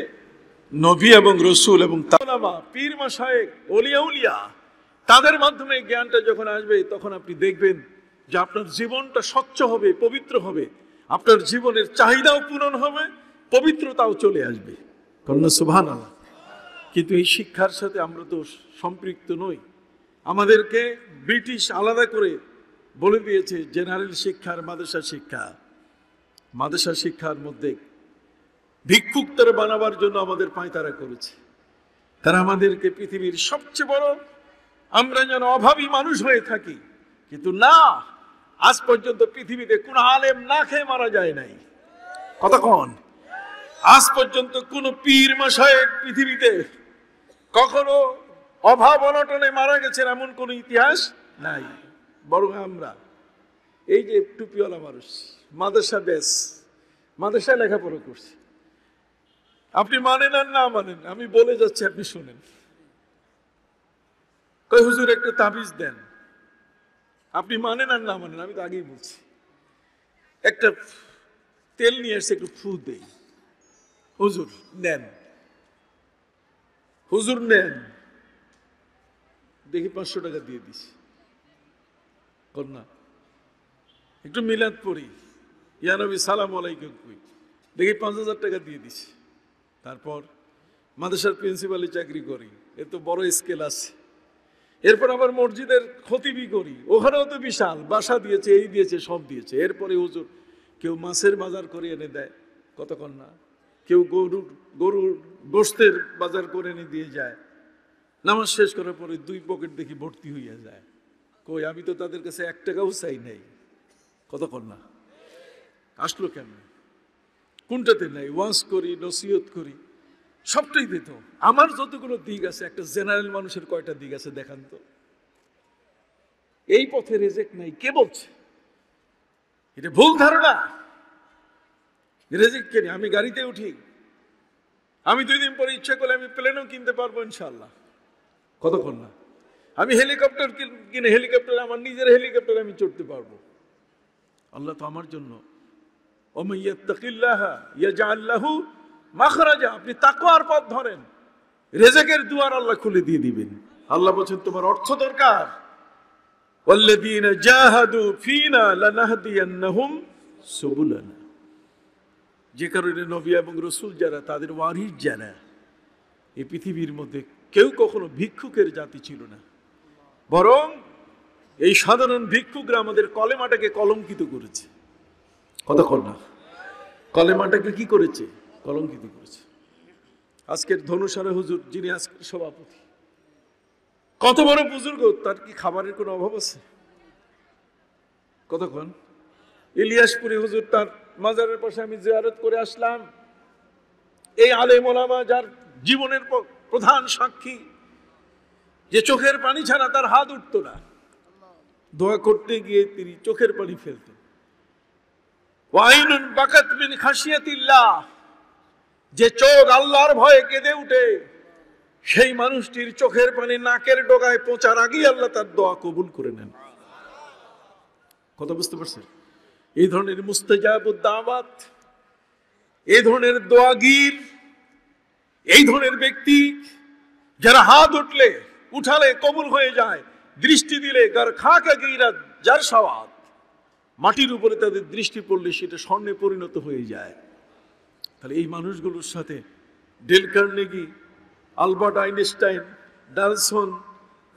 নবী এবং রসুল এবং তাওলামা, পীর মাশায়েখ, ওলিয়া উলিয়া, তাদের মাধ্যমে জ্ঞানটা যখন আসবে, তখন আপনি দেখবেন যে আপনার জীবনটা স্বচ্ছ হবে, পবিত্র হবে, আপনার জীবনের চাহিদাও পূরণ হবে, পবিত্রতাও চলে আসবে। সুবহানাল্লাহ। কিন্তু এই শিক্ষার সাথে আমরা তো সম্পৃক্ত নই। আমাদেরকে ব্রিটিশ আলাদা করে বলে দিয়েছে জেনারেল শিক্ষার মাদ্রাসা শিক্ষা। মাদ্রাসা শিক্ষার মধ্যে ভিক্ষুকদের বানাবার জন্য আমাদের পায়তারা করেছে। তারা আমাদেরকে পৃথিবীর সবচেয়ে বড়, আমরা যেন অভাবী মানুষ হয়ে থাকি, কিন্তু না, আজ পর্যন্ত পৃথিবীতে কোন আলেম না খেয়ে মারা যায় নাই। কতক্ষণ? আজ পর্যন্ত কোন পীর মাশায়েখ পৃথিবীতে কখনো অভাব অনটনে মারা গেছেন এমন কোন ইতিহাস নাই। বরং আমরা এই যে টুপিওয়ালা মানুষ, মাদ্রাসা বেশ, মাদ্রাসায় লেখাপড়া করছি, আপনি মানেন আর না মানেন, আমি বলে যাচ্ছি, আপনি শুনেন। কই হুজুর একটা তাবিজ দেন। আপনি মানেন আর না মানেন, আমি তো আগেই বলছি, একটা তেল নিয়ে এসে একটু ফু দেই, হুজুর নেন, হুজুর নেন, দেখি 500 টাকা দিয়ে দিস। কন্যা একটু মিলাদ পড়ি, ইয়া নবী সালাম আলাইকুম কই, দেখি 5000 টাকা দিয়ে দিস। তারপর মাদ্রাসার প্রিন্সিপালি চাকরি করি, এর তো বড় স্কেল আছে। এরপর আবার মসজিদের খতিবি করি, ওখানেও তো বিশাল বাসা দিয়েছে, এই দিয়েছে, সব দিয়েছে। এরপরে হুজুর কেউ মাছের বাজার করে এনে দেয়, কতক্ষণ না, কেউ গরুর গোশতের বাজার করে এনে দিয়ে যায়। নামাজ শেষ করার পরে 2 পকেট দেখি ভর্তি হইয়া যায়। কই আমি তো তাদের কাছে 1 টাকাও চাই নাই, কতক্ষণ না, আসলো কেন? কোনটাতে নাই? ওয়াজ করি, নসিহত করি, সবটাই দিত। আমার যতগুলো দিক আছে, একটা জেনারেল মানুষের কয়টা দিক আছে দেখান তো। এই পথে রেজেক্ট নাই, কে বলছে? এটা ভুল ধারণা। রেজেক্ট কেন? আমি গাড়িতে উঠি, আমি 2 দিন পরে ইচ্ছা করলে আমি প্লেনও কিনতে পারবো ইনশাল্লাহ, কতক্ষণ না। আমি হেলিকপ্টার কিনে হেলিকপ্টার, আমার নিজের হেলিকপ্টার আমি চড়তে পারবো। আল্লাহ তো আমার জন্য মাখরাজা, আপনি তাকওয়ার পথ ধরেন, রিজকের দুয়ার আল্লাহ খুলে দিয়ে দিবেন। আল্লাহ বলেন তোমার অর্থ দরকার, ওয়াল্লাযীনা জাহাদু ফীনা লানাহদিয়ান্নাহুম সুবুলানা। যে কারণে নবী এবং রাসূল যারা, তাদের ওয়ারিস যারা, এই পৃথিবীর মধ্যে কেউ কখনো ভিক্ষুকের জাতি ছিল না, বরং এই সাধারণ ভিক্ষুকরা আমাদের কলেমাটাকে কলঙ্কিত করেছে, কতক্ষণ না, কলেমাটাকে কি করেছে? কলঙ্কিত করেছে। আজকের ধনুষারা হুজুর, যিনি আজকের সভাপতি, কত বড় বুজুর্গ, তার কি খাবারের কোনো অভাব আছে? কতক্ষণ। ইলিয়াসপুরি হুজুর, তার মাজারের পাশে আমি জিয়ারত করে আসলাম। এই আলেম ওলামা যার জীবনের প্রধান সাক্ষী, যে চোখের পানি ছাড়া তার হাত উঠতো না, দোয়া করতে গিয়ে তিনি চোখের পানি ফেলতেন। ওয়াইনুন বাকাত মিন খাশিয়াতিল্লাহ, যে চোখ আল্লাহর ভয়ে কেঁদে উঠে, সেই মানুষটির চোখের পানি নাকের ডগায় পৌঁছার আগেই আল্লাহ তার দোয়া কবুল করে নেন। কথা বুঝতে পারছেন? এই ধরনের মুস্তাজাবুদ দাওয়াত, এই ধরনের দোয়াগীর, এই ধরনের ব্যক্তি যারা হাত উঠালে কবুল হয়ে যায়, দৃষ্টি দিলে গার খাকা গিরা যার সওয়াত, মাটির উপরে তাদের দৃষ্টি পড়লে সেটা স্বর্ণে পরিণত হয়ে যায়। তাহলে এই মানুষগুলোর সাথে ডেল কার্নেগি, আলবার্ট আইনস্টাইন, ডালসন,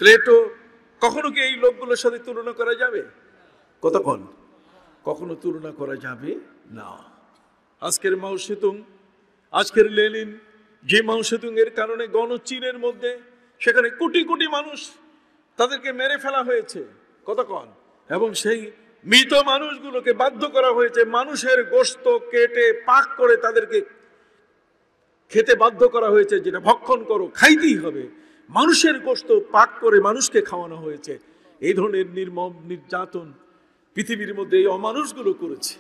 প্লেটো, কখনো কি এই লোকগুলোর সাথে তুলনা করা যাবে? কতক্ষণ? কখনো তুলনা করা যাবে না। আজকের মাও সেতুং, আজকের লেনিন, যে মাও সেতুং এর কারণে গণচীনের মধ্যে সেখানে কোটি কোটি মানুষ, তাদেরকে মেরে ফেলা হয়েছে, কতক্ষণ, এবং সেই মৃত মানুষগুলোকে বাধ্য করা হয়েছে মানুষের গোশত কেটে পাক করে তাদেরকে খেতে বাধ্য করা হয়েছে, যেটা ভক্ষণ করো, খাইতেই হবে। মানুষের গোশত পাক করে মানুষকে খাওয়ানো হয়েছে। এই ধরনের নির্মম নির্যাতন পৃথিবীর মধ্যে এই অমানুষগুলো করেছে।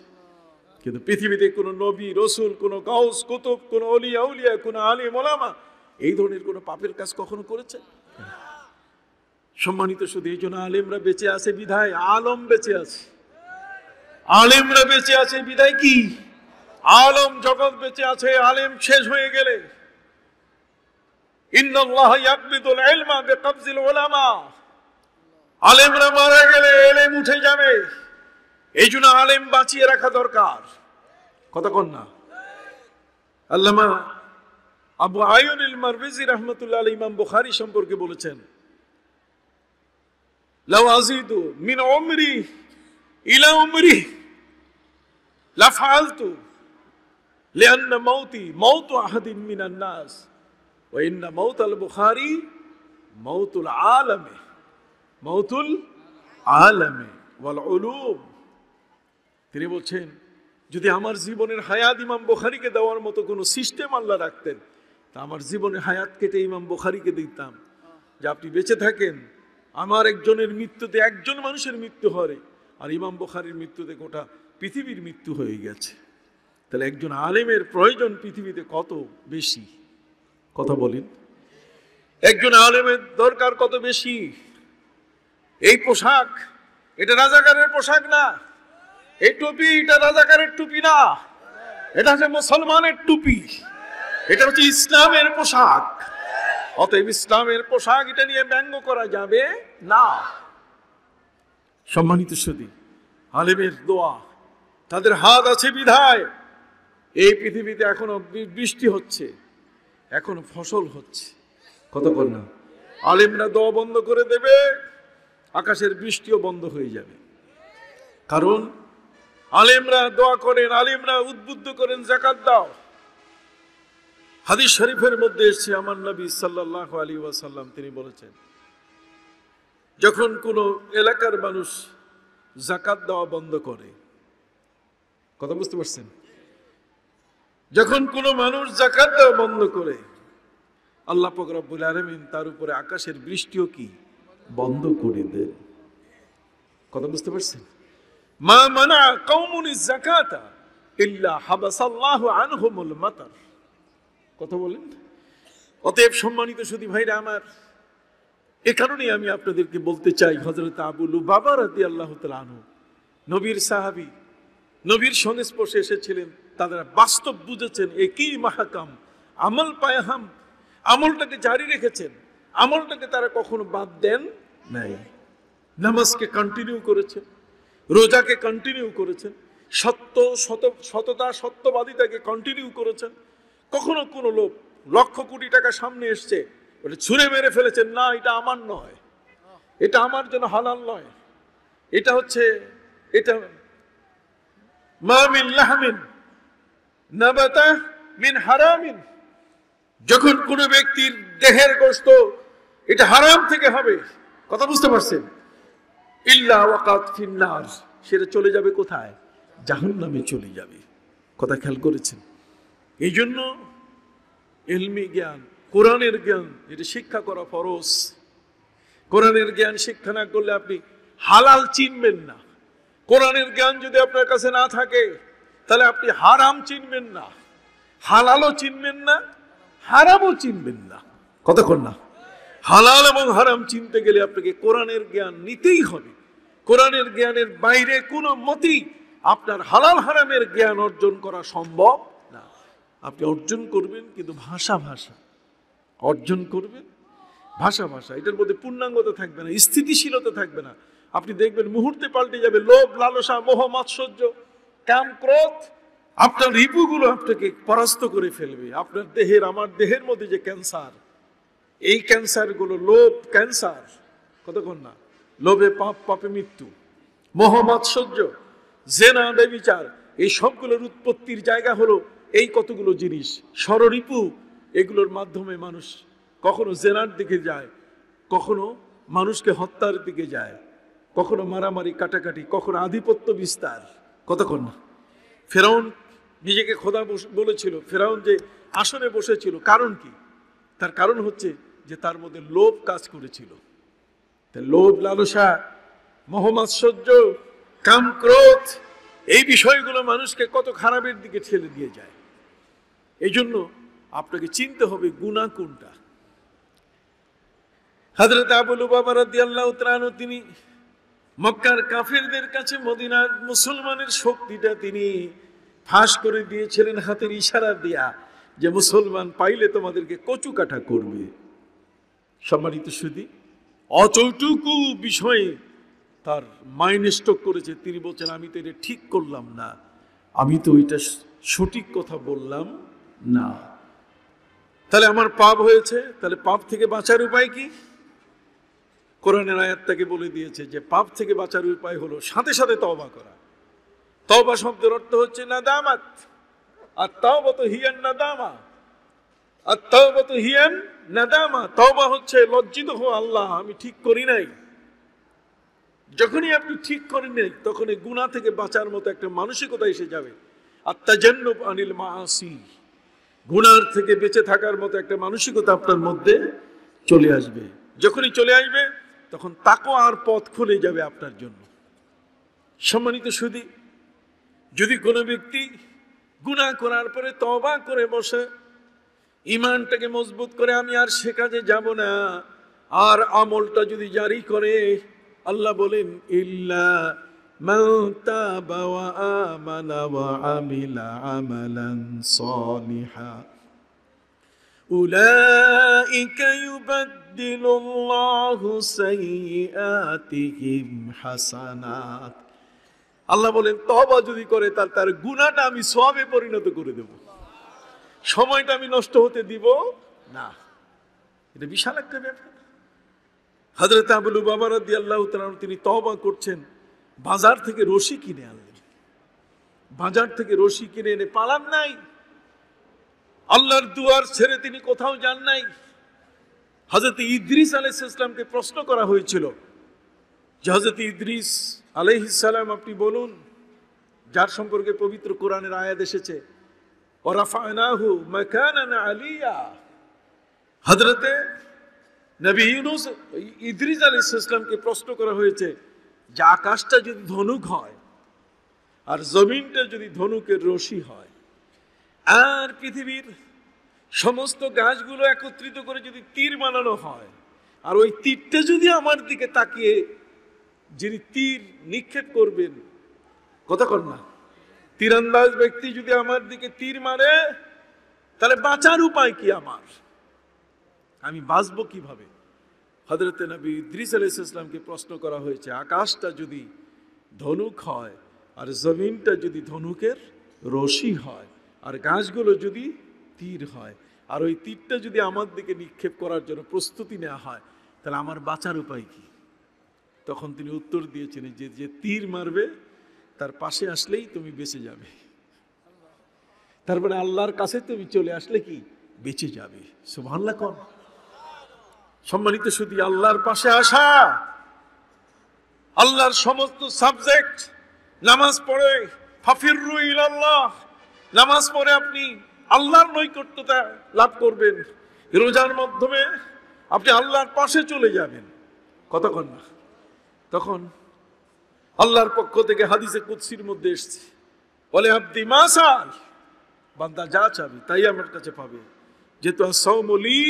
কিন্তু পৃথিবীতে কোনো নবী, রসুল, কোনো গাউস, কুতুব, কোনো অলিয়া উলিয়া, কোনো আলিম ওলামা এই ধরনের কোনো পাপের কাজ কখনো করেছে? সম্মানিত শুধু এই জন্য আলেমরা বেঁচে আছে বিধায় আলম বেঁচে আছে। আলেমরা বেঁচে আছে বিধায় কি আলম জগৎ বেঁচে আছে। আলেম শেষ হয়ে গেলে, ইন্নাল্লাহ ইয়াকবিদুল ইলমা বিকবজিল উলামা, আলেমরা মারা গেলে ইলম উঠে যাবে। এই জন্য আলেম বাঁচিয়ে রাখা দরকার, কতক্ষণ না। আল্লামা আবু আয়ুনুল মারওয়াজি রাহমাতুল্লাহ আলাইহি ইমাম বুখারী সম্পর্কে বলেছেন, লাউ আযিদু মিন উমরি ইলা উমরি লাফআলতু লিআন্না মাউতি মাউতু আহাদিন মিনান নাস ওয়া ইন্না মাউতাল বুখারী মাউতুল আলামি, মাউতুল আলামি ওয়াল উলুম। তিনি বলছেন, যদি আমার জীবনের হায়াত ইমাম বুখারীকে দেওয়ার মতো কোনো সিস্টেম আল্লাহ রাখতেন, তা আমার জীবনের হায়াত কেটে ইমাম বুখারীকে দিতাম, যে আপনি বেঁচে থাকেন, আমার একজনের মৃত্যুতে একজন মানুষের মৃত্যু হয়, আর ইমাম বুখারীর মৃত্যুতে গোটা পৃথিবীর মৃত্যু হয়ে গেছে। তাহলে একজন আলেমের প্রয়োজন পৃথিবীতে কত বেশি, কথা বলেন। একজন আলেমের দরকার কত বেশি। এই পোশাক এটা রাজাকারের পোশাক না, এই টুপি এটা রাজাকারের টুপি না, এটা হচ্ছে মুসলমানের টুপি, এটা হচ্ছে ইসলামের পোশাক। অতএব ইসলামের পোশাক এটা নিয়ে ব্যঙ্গ করা যাবে না। সম্মানিত সুধী, আলেমের দোয়া, তাদের হাত আছে বিধায় এই পৃথিবীতে এখনো বৃষ্টি হচ্ছে, এখনো ফসল হচ্ছে। কতক্ষণ না আলেমরা দোয়া বন্ধ করে দেবে, আকাশের বৃষ্টিও বন্ধ হয়ে যাবে। কারণ আলেমরা দোয়া করেন, আলেমরা উদ্বুদ্ধ করেন যাকাত দাও। হাদিস শরীফের মধ্যে এসেছে, আমার নবী সাল্লাল্লাহু আলাইহি ওয়াসাল্লাম তিনি বলেছেন, যখন কোন এলাকার মানুষ যাকাত দেওয়া বন্ধ করে, কথা বুঝতে পারছেন, যখন কোন মানুষ যাকাত দেওয়া বন্ধ করে, আল্লাহ পাক রব্বুল আলামিন তার উপরে আকাশের বৃষ্টিও কি বন্ধ করে দেন। কথা বুঝতে পারছেন? মা মানা কওমুন যাকাতা ইল্লা হাবাসাল্লাহু আনহুমুল মাতার। কথা বলেন। অতএব সম্মানিত সুধী ভাইরা আমার, এ কারণে আমি আপনাদেরকে বলতে চাই, হযরত আবু লুবাবা রাদিয়াল্লাহু তাআলা আনহু নবীর সাহাবী, নবীর সংস্পর্শে এসেছিলেন, তারা বাস্তব বুঝেছেন একই মাহকাম আমল পায়হাম, আমলটাকে জারি রেখেছেন, আমলটাকে তারা কখনো বাদ দেন নাই। নামাজকে কন্টিনিউ করেছেন, রোজাকে কন্টিনিউ করেছেন, সততা সত্যবাদিতাকে কন্টিনিউ করেছেন। কখনো কোনো লোক লক্ষ কোটি টাকা সামনে এসছে, ওটা ছুঁড়ে মেরে ফেলেছেন, না এটা আমার নয়, এটা আমার জন্য হালাল নয়, এটা হচ্ছে এটা মা মিন লাহমিন নাবাতা মিন হারামিন। যখন কোনো ব্যক্তির দেহের গোশত এটা হারাম থেকে হবে, কথা বুঝতে পারছেন, ইল্লা ওয়াকাত ফিন্নার, সেটা চলে যাবে কোথায়? জাহান্নামে চলে যাবে। কথা খেয়াল করেছেন? এই জন্য ইলমি জ্ঞান, কোরআনের জ্ঞান এটা শিক্ষা করা ফরজ। কোরআনের জ্ঞান শিক্ষা না করলে আপনি হালাল চিনবেন না। কোরআনের জ্ঞান যদি আপনার কাছে না থাকে, তাহলে আপনি হারাম চিনবেন না, হালালও চিনবেন না, হারামও চিনবেন না। কতক্ষণ না হালাল এবং হারাম চিনতে গেলে আপনাকে কোরআনের জ্ঞান নিতেই হবে। কোরআনের জ্ঞানের বাইরে কোনো মতেই আপনার হালাল হারামের জ্ঞান অর্জন করা সম্ভব না। আপনি অর্জন করবেন কিন্তু ভাষা অর্জন করবেন, ভাষা এটার মধ্যে পূর্ণাঙ্গতা থাকবে না, স্থিতিশীলতা থাকবে না। আপনি দেখবেন মুহূর্তে পাল্টে যাবে লোভ, লালসা, মোহ, মাৎসর্য, কাম, ক্রোধ। আপনার রিপুগুলো আপনাকে পরাস্ত করে ফেলবে। আপনার দেহের, আমার দেহের মধ্যে যে ক্যান্সার, এই ক্যান্সার গুলো লোভ ক্যান্সার। কতক্ষণ না লোভে পাপ, পাপে মৃত্যু, মোহ, মাৎসর্য, জেনা, ব্যভিচার, এই সবগুলোর উৎপত্তির জায়গা হলো এই কতগুলো জিনিস। ষড়রিপু, এগুলোর মাধ্যমে মানুষ কখনো জেনার দিকে যায়, কখনো মানুষকে হত্যার দিকে যায়, কখনো মারামারি, কাটাকাটি, কখনো আধিপত্য বিস্তার। কতক্ষণ না ফেরাউন নিজেকে খোদা বলেছিল, ফেরাউন যে আসনে বসেছিল, কারণ কি? তার কারণ হচ্ছে যে তার মধ্যে লোভ কাজ করেছিল। লোভ, লালসা, মোহমাৎসর্য, কাম, ক্রোধ, এই বিষয়গুলো মানুষকে কত খারাপের দিকে ঠেলে দিয়ে যায়। এই জন্য আপনাকে চিনতে হবে গুনাহ কোনটা। হযরত আবু লুবাবা রাদিয়াল্লাহু তাআলা আনহু তিনি মক্কার কাফেরদের কাছে মদিনার মুসলমানের শক্তিটা তিনি ফাঁস করে দিয়েছিলেন হাতের ইশারা দিয়া, যে মুসলমান পাইলে তোমাদেরকে কচু কাটা করবে। সম্মানিত সুধী, অতটুকু বিষয়ে তার মাইন্ড স্ট্রোক করেছে। তিনি বলছেন, আমি তো এটা ঠিক করলাম না, আমি তো এটা সঠিক কথা বললাম না। তাহলে আমার পাপ হয়েছে, তাহলে পাপ থেকে বাঁচার উপায় কি? কোরআনের আয়াত তাকে বলে দিয়েছে যে পাপ থেকে বাঁচার উপায় হলো সাথে সাথে তওবা করা। তওবা শব্দের অর্থ হচ্ছে নাদামাত। আর তাওবাতু হিয়ান নাদামা, আর তাওবাতু হিয়ান নাদামা। তওবা হচ্ছে লজ্জিত হওয়া, আল্লাহ আমি ঠিক করি নাই। যখনই আপনি ঠিক করেন নাই, তখন এই গুনাহ থেকে বাঁচার মতো একটা মানসিকতা এসে যাবে। আর তাজান্নুব আনিল মাআসি, গুনার থেকে বেঁচে থাকার মতো একটা মানসিকতা আপনার মধ্যে চলে আসবে। যখনই চলে আসবে, তখন তাকওয়ার পথ খুলে যাবে আপনার জন্য। সম্মানিত সুধী, যদি কোনো ব্যক্তি গুনাহ করার পরে তওবা করে বসে, ইমানটাকে মজবুত করে আমি আর সে কাজে যাব না, আর আমলটা যদি জারি করে, আল্লাহ বলেন ইল্লা মান তাবা ওয়া আমানা ওয়া আমিলা আমালান সালিহা উলাইকা ইউবাদদিলুল্লাহু সাইয়্যাতিহিম হাসানাত। আল্লাহ বলেন তওবা যদি করে তার গুনাহটা আমি সওয়াবে পরিণত করে দেব, সময়টা আমি নষ্ট হতে দিব না। এটা বিশাল একটা ব্যাপার। হযরত আবু লুবাবা রাদিয়াল্লাহু তাআলা তিনি তওবা করছেন, বাজার থেকে রশি কিনে আনলেন, বাজার থেকে রশি কিনে এনে পালান নাই, আল্লাহর দুয়ার ছেড়ে তিনি কোথাও যান নাই। হযরত ইদ্রিস আলাইহিস সালামকে প্রশ্ন করা হয়েছিল যে হযরত ইদ্রিস আলাইহিস সালাম আপনি বলুন, যার সম্পর্কে পবিত্র কোরআনের আয়াত এসেছে ওয়ারাফানাহু মাকানান আলিয়া। হযরতে নবী ইউনূস ইদ্রিস আলাইহিস সালামকে প্রশ্ন করা হয়েছে যে আকাশটা যদি ধনুক হয় আর জমিনটা যদি ধনুকের রশি হয়, আর পৃথিবীর সমস্ত গাছগুলো একত্রিত করে যদি তীর বানানো হয়, আর ওই তীরটা যদি আমার দিকে তাকিয়ে যিনি তীর নিক্ষেপ করবেন, কথা কর না, তীরন্দাজ ব্যক্তি যদি আমার দিকে তীর মারে, তাহলে বাঁচার উপায় কি আমার, আমি বাঁচবো কিভাবে? হযরতে নবী ইদ্রিস আলাইহিস সালামকে প্রশ্ন করা হয়েছে আকাশটা যদি ধনুক হয় আর জমিনটা যদি ধনুকের রশি হয় আর গাছগুলো যদি তীর হয়, আর ওই তীরটা যদি আমার দিকে নিক্ষেপ করার জন্য প্রস্তুতি নেওয়া হয়, তাহলে আমার বাঁচার উপায় কি? তখন তিনি উত্তর দিয়েছেন যে যে তীর মারবে তার পাশে আসলেই তুমি বেঁচে যাবে, তারপরে আল্লাহর কাছে তুমি চলে আসলে কি বেঁচে যাবে। সুবহানাল্লাহ কোন সম্মানিত শুধু আল্লাহর পাশে আসা, আল্লাহর সমস্ত সাবজেক্ট, নামাজ পড়ে ফাফিরু ইলাল্লাহ, নামাজ পড়ে আপনি আল্লাহর নৈকট্যতা লাভ করবেন, রোজার মাধ্যমে আপনি আল্লাহর পাশে চলে যাবেন, কতক্ষণ না। তখন আল্লাহর পক্ষ থেকে হাদিসে কুদসির মধ্যে এসেছে, বলে আব্দি মা সাল, বান্দা যা চাবে তাই আমার কাছে পাবে, যেহেতু আস-সাওমু লি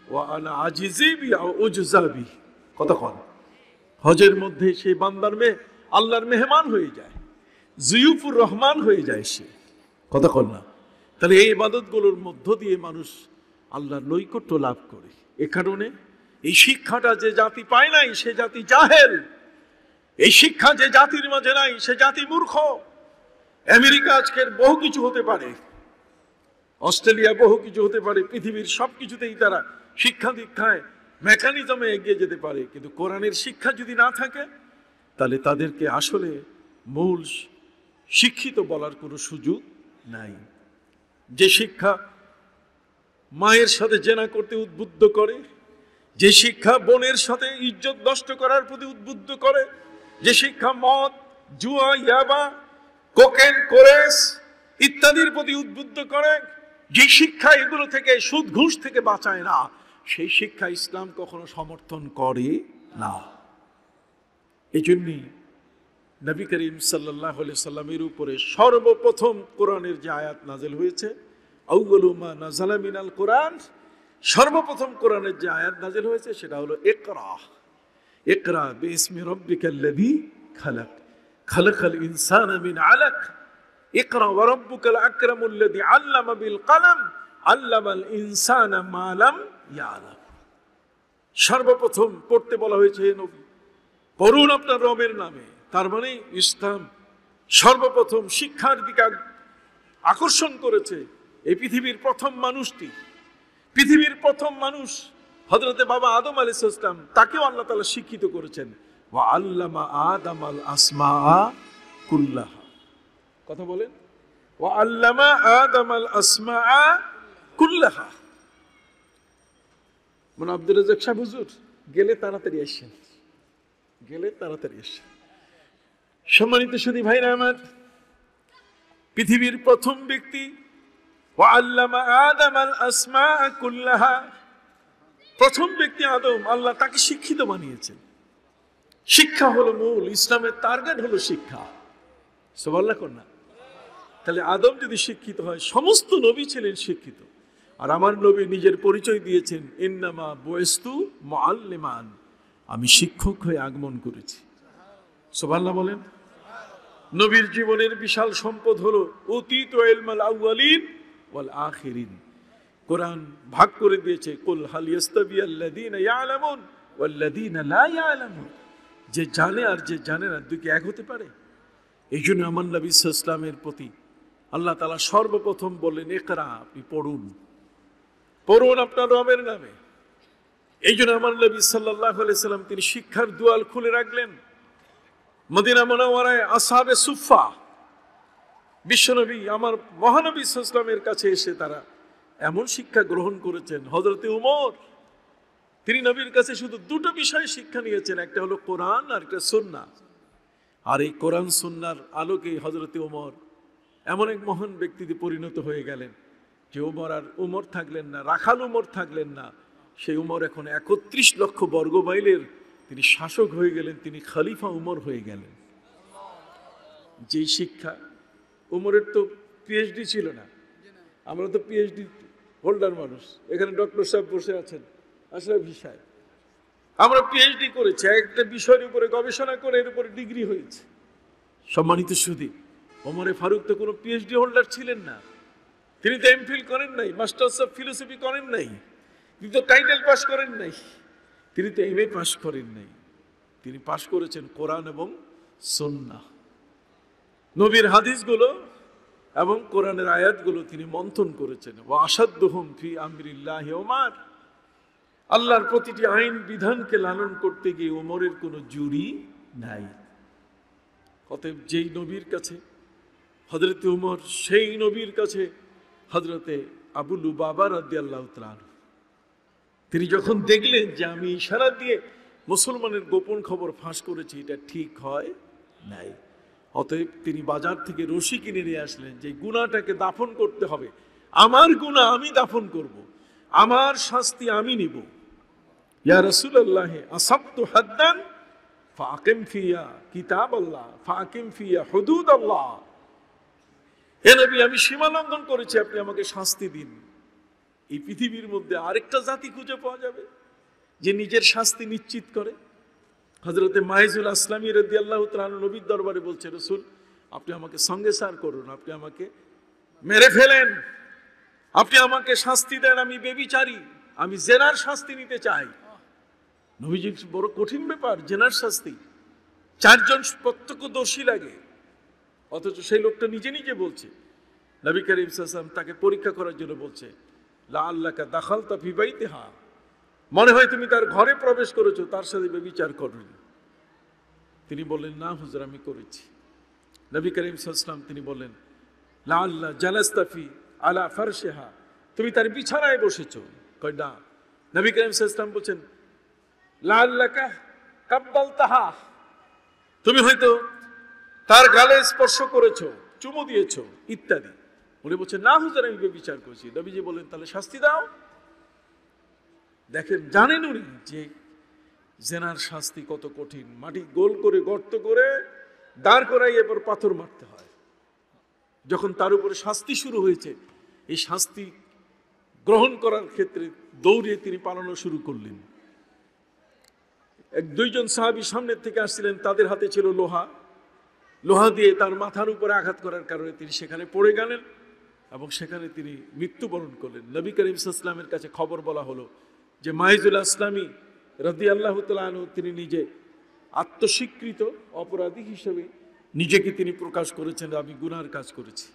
ওয়া আনা আজিজি বি আও উজজা বি। কতক্ষণ হজের মধ্যে সেই বান্দার আল্লাহর মেহমান হয়ে যায়, জিয়ুফুর রহমান হয়ে যায় সে, কতক্ষণ না। তাহলে এই ইবাদতগুলোর মধ্য দিয়ে মানুষ আল্লাহর নৈকট্য লাভ করে। এ কারণে এই শিক্ষাটা যে জাতি পায় নাই সে জাতি জাহেল, এই শিক্ষা যে জাতির মাঝে নাই সে জাতি মূর্খ। আমেরিকা আজকের বহু কিছু হতে পারে, অস্ট্রেলিয়া বহু কিছু হতে পারে, পৃথিবীর সবকিছুতেই তারা শিক্ষা দীক্ষায় মেকানিজমে এগিয়ে যেতে পারে, কিন্তু কোরআনের শিক্ষা যদি না থাকে তাহলে তাদেরকে আসলে মূল শিক্ষিত বলার কোনো সুযোগ নাই। যে শিক্ষা মায়ের সাথে জেনা করতে উদ্বুদ্ধ করে, যে শিক্ষা বোনের সাথে ইজ্জত নষ্ট করার প্রতি উদ্বুদ্ধ করে, যে শিক্ষা মদ, জুয়া, ইয়াবা, কোকেন, কোরেস ইত্যাদির প্রতি উদ্বুদ্ধ করে, যে শিক্ষা এগুলো থেকে সুদ ঘুষ থেকে বাঁচায় না, সেই শিক্ষা ইসলাম কখনো সমর্থন করে না। এই জন্যই নবী করিম সাল্লাল্লাহু আলাইহি সাল্লামের উপরে সর্বপ্রথম কোরআনের যে আয়াত নাযিল হয়েছে, আউয়ালু মা নাযালা মিনাল কোরআন, সর্বপ্রথম কোরআনের যে আয়াত নাযিল হয়েছে সেটা হলো ইকরা, ইকরা বিইসমি রাব্বিকাল্লাযী খালাক, খালাকাল ইনসানা মিন আলাক, ইকরা ওয়া রাব্বুকাল আকরামুল্লাযী আল্লামা বিল কলম, আল্লামাল ইনসানা মা লাম ইয়ালাম। সর্বপ্রথম পড়তে বলা হয়েছে হে নবী পড়ুন আপনার রবের নামে, তার মানে ইসলাম সর্বপ্রথম শিক্ষার দিকে আকর্ষণ করেছে এই পৃথিবীর প্রথম মানুষটি। পৃথিবীর প্রথম মানুষ হযরতে বাবা আদম আলাইহিস সালাম, তাকেও আল্লাহ তাআলা শিক্ষিত করেছেন, ওয়া আল্লামা আদামাল আসমাআ কুল্লাহা। কথা বলেন, ওয়া আল্লামা আদামাল আসমাআ কুল্লাহা। মানে আব্দুর রাজ্জাক সাহেব হুজুর গেলে তাড়াতাড়ি আসেন, গেলে তাড়াতাড়ি আসেন। সম্মানিত সুধী ভাইরা আমার, পৃথিবীর প্রথম ব্যক্তি ওয়া আল্লামা আদামাল আসমাআ কুল্লাহা, প্রথম ব্যক্তি আদম, আল্লাহ তাকে শিক্ষিত বানিয়েছেন। শিক্ষা হলো মূল, ইসলামের টার্গেট হলো শিক্ষা। সুবহানাল্লাহ কোন না? তাহলে আদম যদি শিক্ষিত হয়, সমস্ত নবী ছিলেন শিক্ষিত, আর আমার নবী নিজের পরিচয় দিয়েছেন, ইন্নামা বুইস্তু মুআল্লিমান, আমি শিক্ষক হয়ে আগমন করেছি। সুবহানাল্লাহ বলেন। নবীর জীবনের বিশাল সম্পদ হলো উতীতু ইলমাল আউয়ালিন ওয়াল আখিরিন। কোরআন ভাগ করে দিয়েছে, কুল হাল ইয়াস্তাবিয়াল্লাযীনা ইয়ালামুন ওয়াল্লাযীনা লা ইয়ালামুন, যে জানে আর যে জানে না দুই কি এক হতে পারে? এই জন্য আমার নবী সাল্লাল্লাহু আলাইহি ওয়াসাল্লামের প্রতি আল্লাহ তাআলা সর্বপ্রথম বললেন, ইকরা, আপনি পড়ুন, পড়ুন আপনার রবের নামে। এই জন্য আমার নবী সাল্লাল্লাহু আলাইহি সাল্লাম তিনি শিক্ষার দুয়ার খুলে রাখলেন। মদিনা মুনাওয়ারায় আসহাবে সুফফা, বিশ্বনবী আমার মহানবী সাল্লাল্লাহু আলাইহি ওয়াসাল্লামের কাছে এসে তারা এমন শিক্ষা গ্রহণ করেছেন। হযরতে উমর, তিনি নবীর কাছে শুধু দুটো বিষয় শিক্ষা নিয়েছেন, একটা হলো কোরআন আর একটা সুন্নাহ। আর এই কোরআন সুন্নাহর আলোকে হযরতে উমর এমন এক মহান ব্যক্তিতে পরিণত হয়ে গেলেন যে উমর আর উমর থাকলেন না, রাখাল উমর থাকলেন না। সেই উমর এখন ৩১ লক্ষ বর্গ মাইলের তিনি শাসক হয়ে গেলেন, তিনি খলিফা উমর হয়ে গেলেন। যেই শিক্ষা, উমরের তো পিএইচডি ছিল না, আমরা তো পিএইচডি হোল্ডার মানুষ, এখানে ডক্টর সাহেব বসে আছেন, আশরাফ সাহেব, আমরা পিএইচডি করেছি, একটা বিষয়ের উপরে গবেষণা করে এর উপরে ডিগ্রি হয়েছে। সম্মানিত সুধী, ওমরে ফারুক তো কোনো পিএইচডি হোল্ডার ছিলেন না, তিনি তো এমফিল করেন নাই, মাস্টার্স অফ ফিলোসফি করেন নাই, তিনি তো টাইটেল পাস করেন নাই, তিনি তো এমএ পাস করেন নাই, তিনি পাস করেছেন কোরআন এবং সুন্নাহ। নবীর হাদিসগুলো এবং কোরআনের আয়াতগুলো তিনি মন্থন করেছেন। ওয়া আশাদ্দুহুম ফি আমরিল্লাহি ওমর, আল্লাহর প্রতিটি আইন বিধানকে লালন করতে গিয়ে ওমরের কোনো জুরি নাই। অতএব যেই নবীর কাছে হযরতে উমর, সেই নবীর কাছে হযরতে আবু লুবাবা রাদিয়াল্লাহু তাআলা, তিনি যখন দেখলেন যে আমি ইশারা দিয়ে মুসলমানের গোপন খবর ফাঁস করেছি, এটা ঠিক হয় নাই, অতএব তিনি বাজার থেকে রশি কিনে নিয়ে আসলেন যে গুনাহটাকে দাফন করতে হবে। আমার গুনাহ আমি দাফন করব, আমার শাস্তি আমি নিব। ইয়া রাসূলুল্লাহ, আসাবতু হাদ্দান ফাকিম ফিয়া কিতাবাল্লাহ ফাকিম ফিয়া হুদুদাল্লাহ, হে নবী, আমি সীমা লঙ্ঘন করেছি, আপনি আমাকে শাস্তি দিন। এই পৃথিবীর মধ্যে আরেকটা জাতি খুঁজে পাওয়া যাবে যে নিজের শাস্তি নিশ্চিত করে? হযরতে মাইজুল আসলামী রাদিয়াল্লাহু তাআলা নবীর দরবারে বলছে, রাসূল, আপনি আমাকে সঙ্গে সার করুন, আপনি আমাকে মেরে ফেলেন, আপনি আমাকে শাস্তি দেন, আমি বেবিচারী, আমি জেনার শাস্তি নিতে চাই। নবীজির বড় কঠিন ব্যাপার, জেনার শাস্তি, 4 জন প্রত্যক্ষদর্শী লাগে, অথচ সেই লোকটা নিজে নিজে বলছে। নবী করিম সাল্লাল্লাহু আলাইহি ওয়াসাল্লাম তাকে পরীক্ষা করার জন্য বলছে, লাআল্লাকা দাখালতা ফি বাইতিহা, মনে হয় তুমি তার ঘরে প্রবেশ করেছো, তার সাথে ব্যভিচার করনি। তিনি বললেন, না হুজুর, আমি করেছি। নবী করিম সাল্লাল্লাহু আলাইহি ওয়াসাল্লাম তিনি বললেন, লাআল্লা জালাসতা ফি আলা ফারশিহা, তুমি তার বিছানায় বসেছো। কয় না। নবী করিম সাল্লাল্লাহু আলাইহি ওয়াসাল্লাম বলেন, লাআল্লাকা কাব্বালতাহা, তুমি হয়তো তার গালে স্পর্শ করেছো, চুমু দিয়েছো ইত্যাদি। উনি বলছেন, না হুজুর, আমি ব্যভিচার করেছি। নবীজি বলেন, তাহলে শাস্তি দাও। দেখেন, জানেন উনি যে জেনার শাস্তি কত কঠিন, মাটি গোল করে গর্ত করে দাঁড় করাই এবার পাথর মারতে হয়। যখন তার উপরে শাস্তি শুরু হয়েছে, এই শাস্তি গ্রহণ করার ক্ষেত্রে দৌড়ে তিনি পালানো শুরু করলেন। 1-2 জন সাহাবী সামনের থেকে আসছিলেন, তাদের হাতে ছিল লোহা দিয়ে তার মাথার উপরে আঘাত করার কারণে তিনি সেখানে পড়ে গেলেন এবং সেখানে তিনি মৃত্যুবরণ করলেন। নবী করিম সাল্লাল্লাহু আলাইহি ওয়াসাল্লামের কাছে খবর বলা হলো যে মাইজুল আসলামী রাদিয়াল্লাহু তাআলা আনহু, তিনি নিজে আত্মস্বীকৃত অপরাধী হিসেবে নিজেকে তিনি প্রকাশ করেছেন, আমি গুনার কাজ করেছি।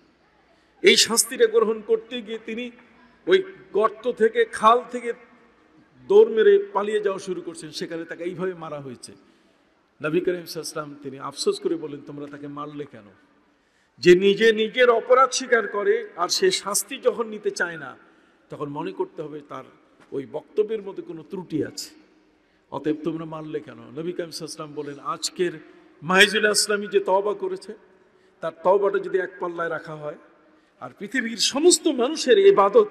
এই শাস্তিটা গ্রহণ করতে গিয়ে তিনি ওই গর্ত থেকে, খাল থেকে দৌড় মেরে পালিয়ে যাওয়া শুরু করছেন, সেখানে তাকে এইভাবে মারা হয়েছে। নবী করিম সাল্লাল্লাহু আলাইহি ওয়াসাল্লাম তিনি আফসোস করে বলেন, তোমরা তাকে মারলে কেন? যে নিজে নিজের অপরাধ স্বীকার করে আর সে শাস্তি যখন নিতে চায় না, তখন মনে করতে হবে তার ওই বক্তব্যের মধ্যে কোনো ত্রুটি আছে, অতএব তোমরা মারলে কেন? নবী করিম সাল্লাল্লাহু আলাইহি ওয়াসাল্লাম বলেন, আজকের মাইজুল আসলামী যে তওবা করেছে, তার তওবাটা যদি এক পাল্লায় রাখা হয়, আর পৃথিবীর সমস্ত মানুষের ইবাদত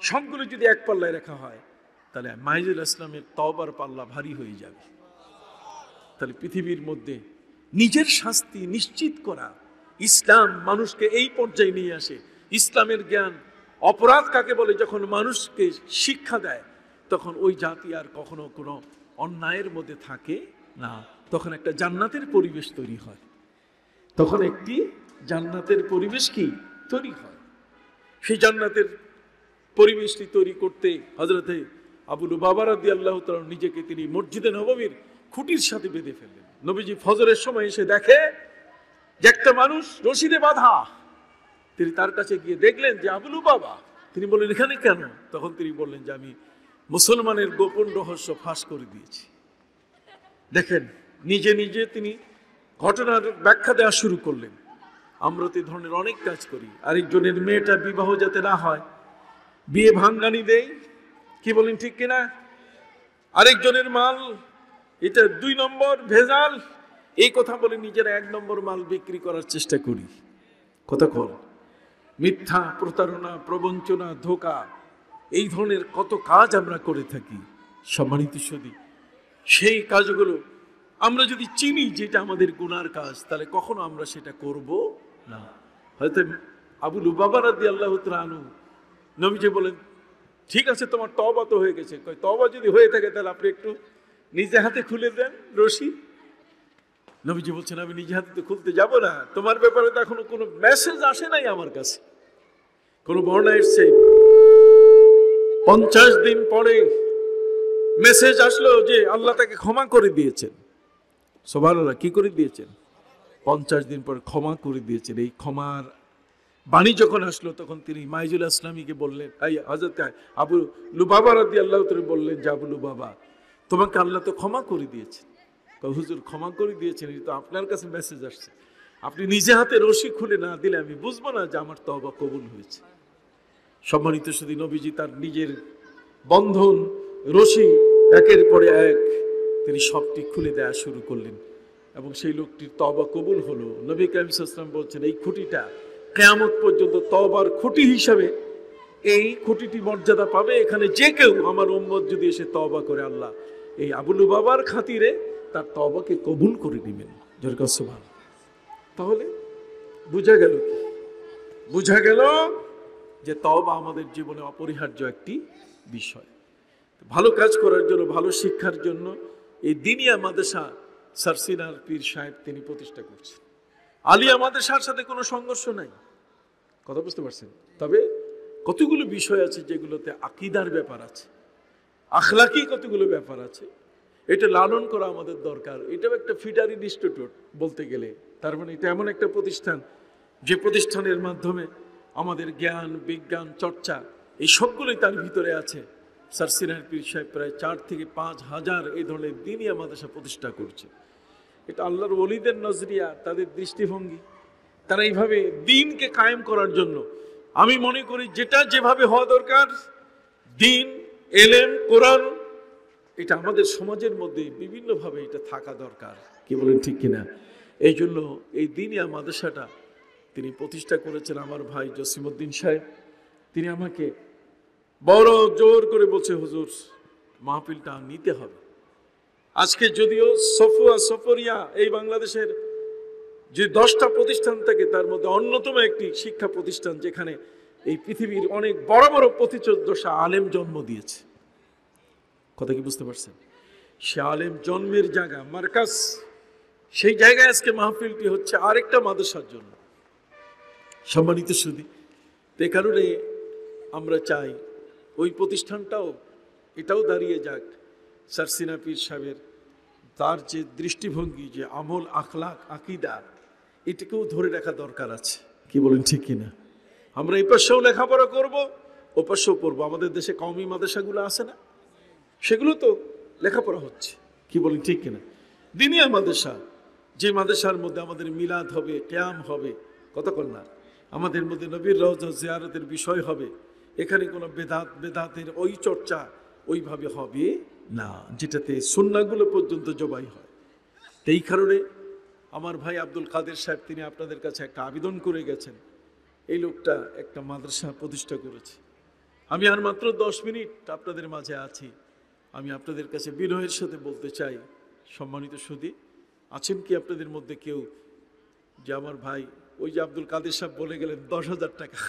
সবগুলো যদি এক পাল্লায় রাখা হয়, তাহলে মাইজুল ইসলামের তওবার পাল্লা ভারী হয়ে যাবে। তাহলে পৃথিবীর মধ্যে নিজের শাস্তি নিশ্চিত করা, ইসলাম মানুষকে এই পর্যায়ে নিয়ে আসে। ইসলামের জ্ঞান অপরাধ কাকে বলে? যখন মানুষকে শিক্ষা দেয় তখন ওই জাতি আর কখনো কোনো অন্যায়ের মধ্যে থাকে না, তখন একটা জান্নাতের পরিবেশ তৈরি হয়, তখন একটি জান্নাতের পরিবেশ কি তৈরি হয়। সেই জান্নাতের পরিবেশটি তৈরি করতে হযরতে আবু লুবাবা রাদিয়াল্লাহু তাআলা নিজেকে তিনি মসজিদে নববীর খুঁটির সাথে বেঁধে ফেললেন। নবীজি ফজরের সময় এসে দেখে যে একটা মানুষ রশিদে বাঁধা। তিনি তার কাছে গিয়ে দেখলেন যে আবু লুবাবা। তিনি বললেন, এখানে কেন? তখন তিনি বললেন যে আমি মুসলমানের গোপন রহস্য ফাঁস করে দিয়েছি। দেখেন, নিজে নিজে তিনি ঘটনার ব্যাখ্যা দেওয়া শুরু করলেন। আমরা তো এই ধরনের অনেক কাজ করি। আরেকজনের মেয়েটা বিবাহ যাতে না হয় বিয়ে ভাঙ্গানি দেই, কি বলেন ঠিক কিনা? আরেকজনের মাল এটা 2 নম্বর ভেজাল, এই কথা বলে নিজেরা 1 নম্বর মাল বিক্রি করার চেষ্টা করি। কতক্ষণ মিথ্যা, প্রতারণা, প্রবঞ্চনা, ধোঁকা, এই ধরনের কত কাজ আমরা করে থাকি। সম্মানিত সুধী, সেই কাজগুলো আমরা যদি চিনি যেটা আমাদের গুনার কাজ, তাহলে কখনো আমরা সেটা করব না। হয়তো আবু লুবাবা রাদিয়াল্লাহু তাআলা আনহু নবীজি বলেন, ঠিক আছে তোমার তওবা তো হয়ে গেছে। কই তওবা যদি হয়ে থাকে তাহলে আপনি একটু নিজে হাতে খুলে দেন রশি। নবীজি বলছেন, আমি নিজে হাতে তো খুলতে যাব না, তোমার ব্যাপারে তো এখনো কোনো মেসেজ আসে নাই আমার কাছে। কোন বর্ণনা এসছে 50 দিন পরে মেসেজ আসলো যে আল্লাহ তাকে ক্ষমা করে দিয়েছেন। সুবহানাল্লাহ, কি করে দিয়েছেন? 50 দিন পর ক্ষমা করে দিয়েছেন। এই ক্ষমার বাণী যখন আসলো তখন তিনি মাইজুল ইসলামীকে বললেন, হযরত আবু লুবাবা রাদিয়াল্লাহু তাআলা বললেন যে আবু লুবাবা, তোমাকে আল্লাহ তো ক্ষমা করে দিয়েছেন। হুজুর ক্ষমা করে দিয়েছেন, এই তো আপনার কাছে মেসেজ আসছে, আপনি নিজে হাতে রশি খুলে না দিলে আমি বুঝবো না যে আমার তওবা কবুল হয়েছে। সম্মানিত সুধী, নবীজি তার নিজের বন্ধন রশি একের পরে এক তিনি সবটি খুলে দেওয়া শুরু করলেন এবং সেই লোকটির তওবা কবুল হলো। নবী কারীম সাল্লাল্লাহু আলাইহি ওয়াসাল্লাম বলছেন, এই খুঁটিটা কিয়ামত পর্যন্ত তওবার খুঁটি হিসাবে এই খুঁটিটি মর্যাদা পাবে। এখানে যে কেউ আমার উম্মত যদি এসে তওবা করে, আল্লাহ এই আবু লুবাবার খাতিরে তার তওবাকে কবুল করে নেবেন। জোরে সুবহানাল্লাহ। তাহলে বুঝা গেল কি? বুঝা গেল যে তওবা আমাদের জীবনে অপরিহার্য একটি বিষয়। ভালো কাজ করার জন্য, ভালো শিক্ষার জন্য এই দিনিয়া মাদ্রাসা সারসিনার পীর সাহেব তিনি প্রতিষ্ঠা করছেন। আলিয়া মাদ্রাসার সাথে কোনো সংঘর্ষ নাই, কথা বুঝতে পারছেন? তবে কতগুলো বিষয় আছে যেগুলোতে আকীদার ব্যাপার আছে, আখলাকি কতগুলো ব্যাপার আছে, এটা লালন করা আমাদের দরকার। এটাও একটা ফিডার ইনস্টিটিউট বলতে গেলে। তার মানে এটা এমন একটা প্রতিষ্ঠান যে প্রতিষ্ঠানের মাধ্যমে আমাদের জ্ঞান, বিজ্ঞান, চর্চা এই সবগুলোই তার ভিতরে আছে। সারসিনার পীর সাহেব প্রায় 4 থেকে 5 হাজার এই ধরনের দিনিয়া মাদ্রাসা প্রতিষ্ঠা করছে। এটা আল্লাহর ওলিদের নজরিয়া, তাদের দৃষ্টিভঙ্গি। তারা এইভাবে দ্বীনকে কায়েম করার জন্য, আমি মনে করি যেটা যেভাবে হওয়া দরকার, দ্বীন, এলেম, কোরআন, এটা আমাদের সমাজের মধ্যে বিভিন্নভাবে এটা থাকা দরকার। কি বলেন ঠিক কিনা? এই জন্য এই দিনিয়া মাদ্রাসাটা তিনি প্রতিষ্ঠা করেছেন আমার ভাই জসিমউদ্দিন সাহেব। তিনি আমাকে বড় জোর করে বলছে, হুজুর মাহফিলটা নিতে হবে। আজকে যদিও সফরিয়া এই বাংলাদেশের যে 10টা প্রতিষ্ঠান থাকে তার মধ্যে অন্যতম একটি শিক্ষা প্রতিষ্ঠান, যেখানে এই পৃথিবীর অনেক বড় বড় পথিচর্যা আলেম জন্ম দিয়েছে। কথা কি বুঝতে পারছেন? সে আলেম জন্মের জায়গা, মার্কাজ, সেই জায়গায় আজকে মাহফিলটি হচ্ছে আরেকটা মাদ্রাসার জন্য। সম্মানিত সুধী, এ কারণে আমরা চাই ওই প্রতিষ্ঠানটাও এটাও দাঁড়িয়ে যাক। সারসিনা পীর সাহেবের তার যে দৃষ্টিভঙ্গি, যে আমল, আখলাক, আকীদা, এটাকেও ধরে রাখা দরকার আছে। কি বলেন ঠিক কিনা? আমরা এই পাশেও লেখাপড়া করবো, ও পাশেও পড়বো। আমাদের দেশে কওমি মাদ্রাসাগুলো আছে না, সেগুলো তো লেখাপড়া হচ্ছে। কি বলেন ঠিক কিনা? দিনিয়া মাদ্রাসা, যে মাদ্রাসার মধ্যে আমাদের মিলাদ হবে, কিয়াম হবে, কতক্ষণ না আমাদের মধ্যে নবীর রওজা জিয়ারতের বিষয় হবে। এখানে কোনো বেদাতের ওই চর্চা ওইভাবে হবে না, যেটাতে সুন্নাহগুলো পর্যন্ত জবাই হয়। এই কারণে আমার ভাই আব্দুল কাদের সাহেব তিনি আপনাদের কাছে একটা আবেদন করে গেছেন। এই লোকটা একটা মাদ্রাসা প্রতিষ্ঠা করেছে। আমি আর মাত্র 10 মিনিট আপনাদের মাঝে আছি। আমি আপনাদের কাছে বিনয়ের সাথে বলতে চাই, সম্মানিত সুধী, আছেন কি আপনাদের মধ্যে কেউ যে আমার ভাই, ওই যে আব্দুল কাদের সাহেব বলে গেলেন 10,000 টাকা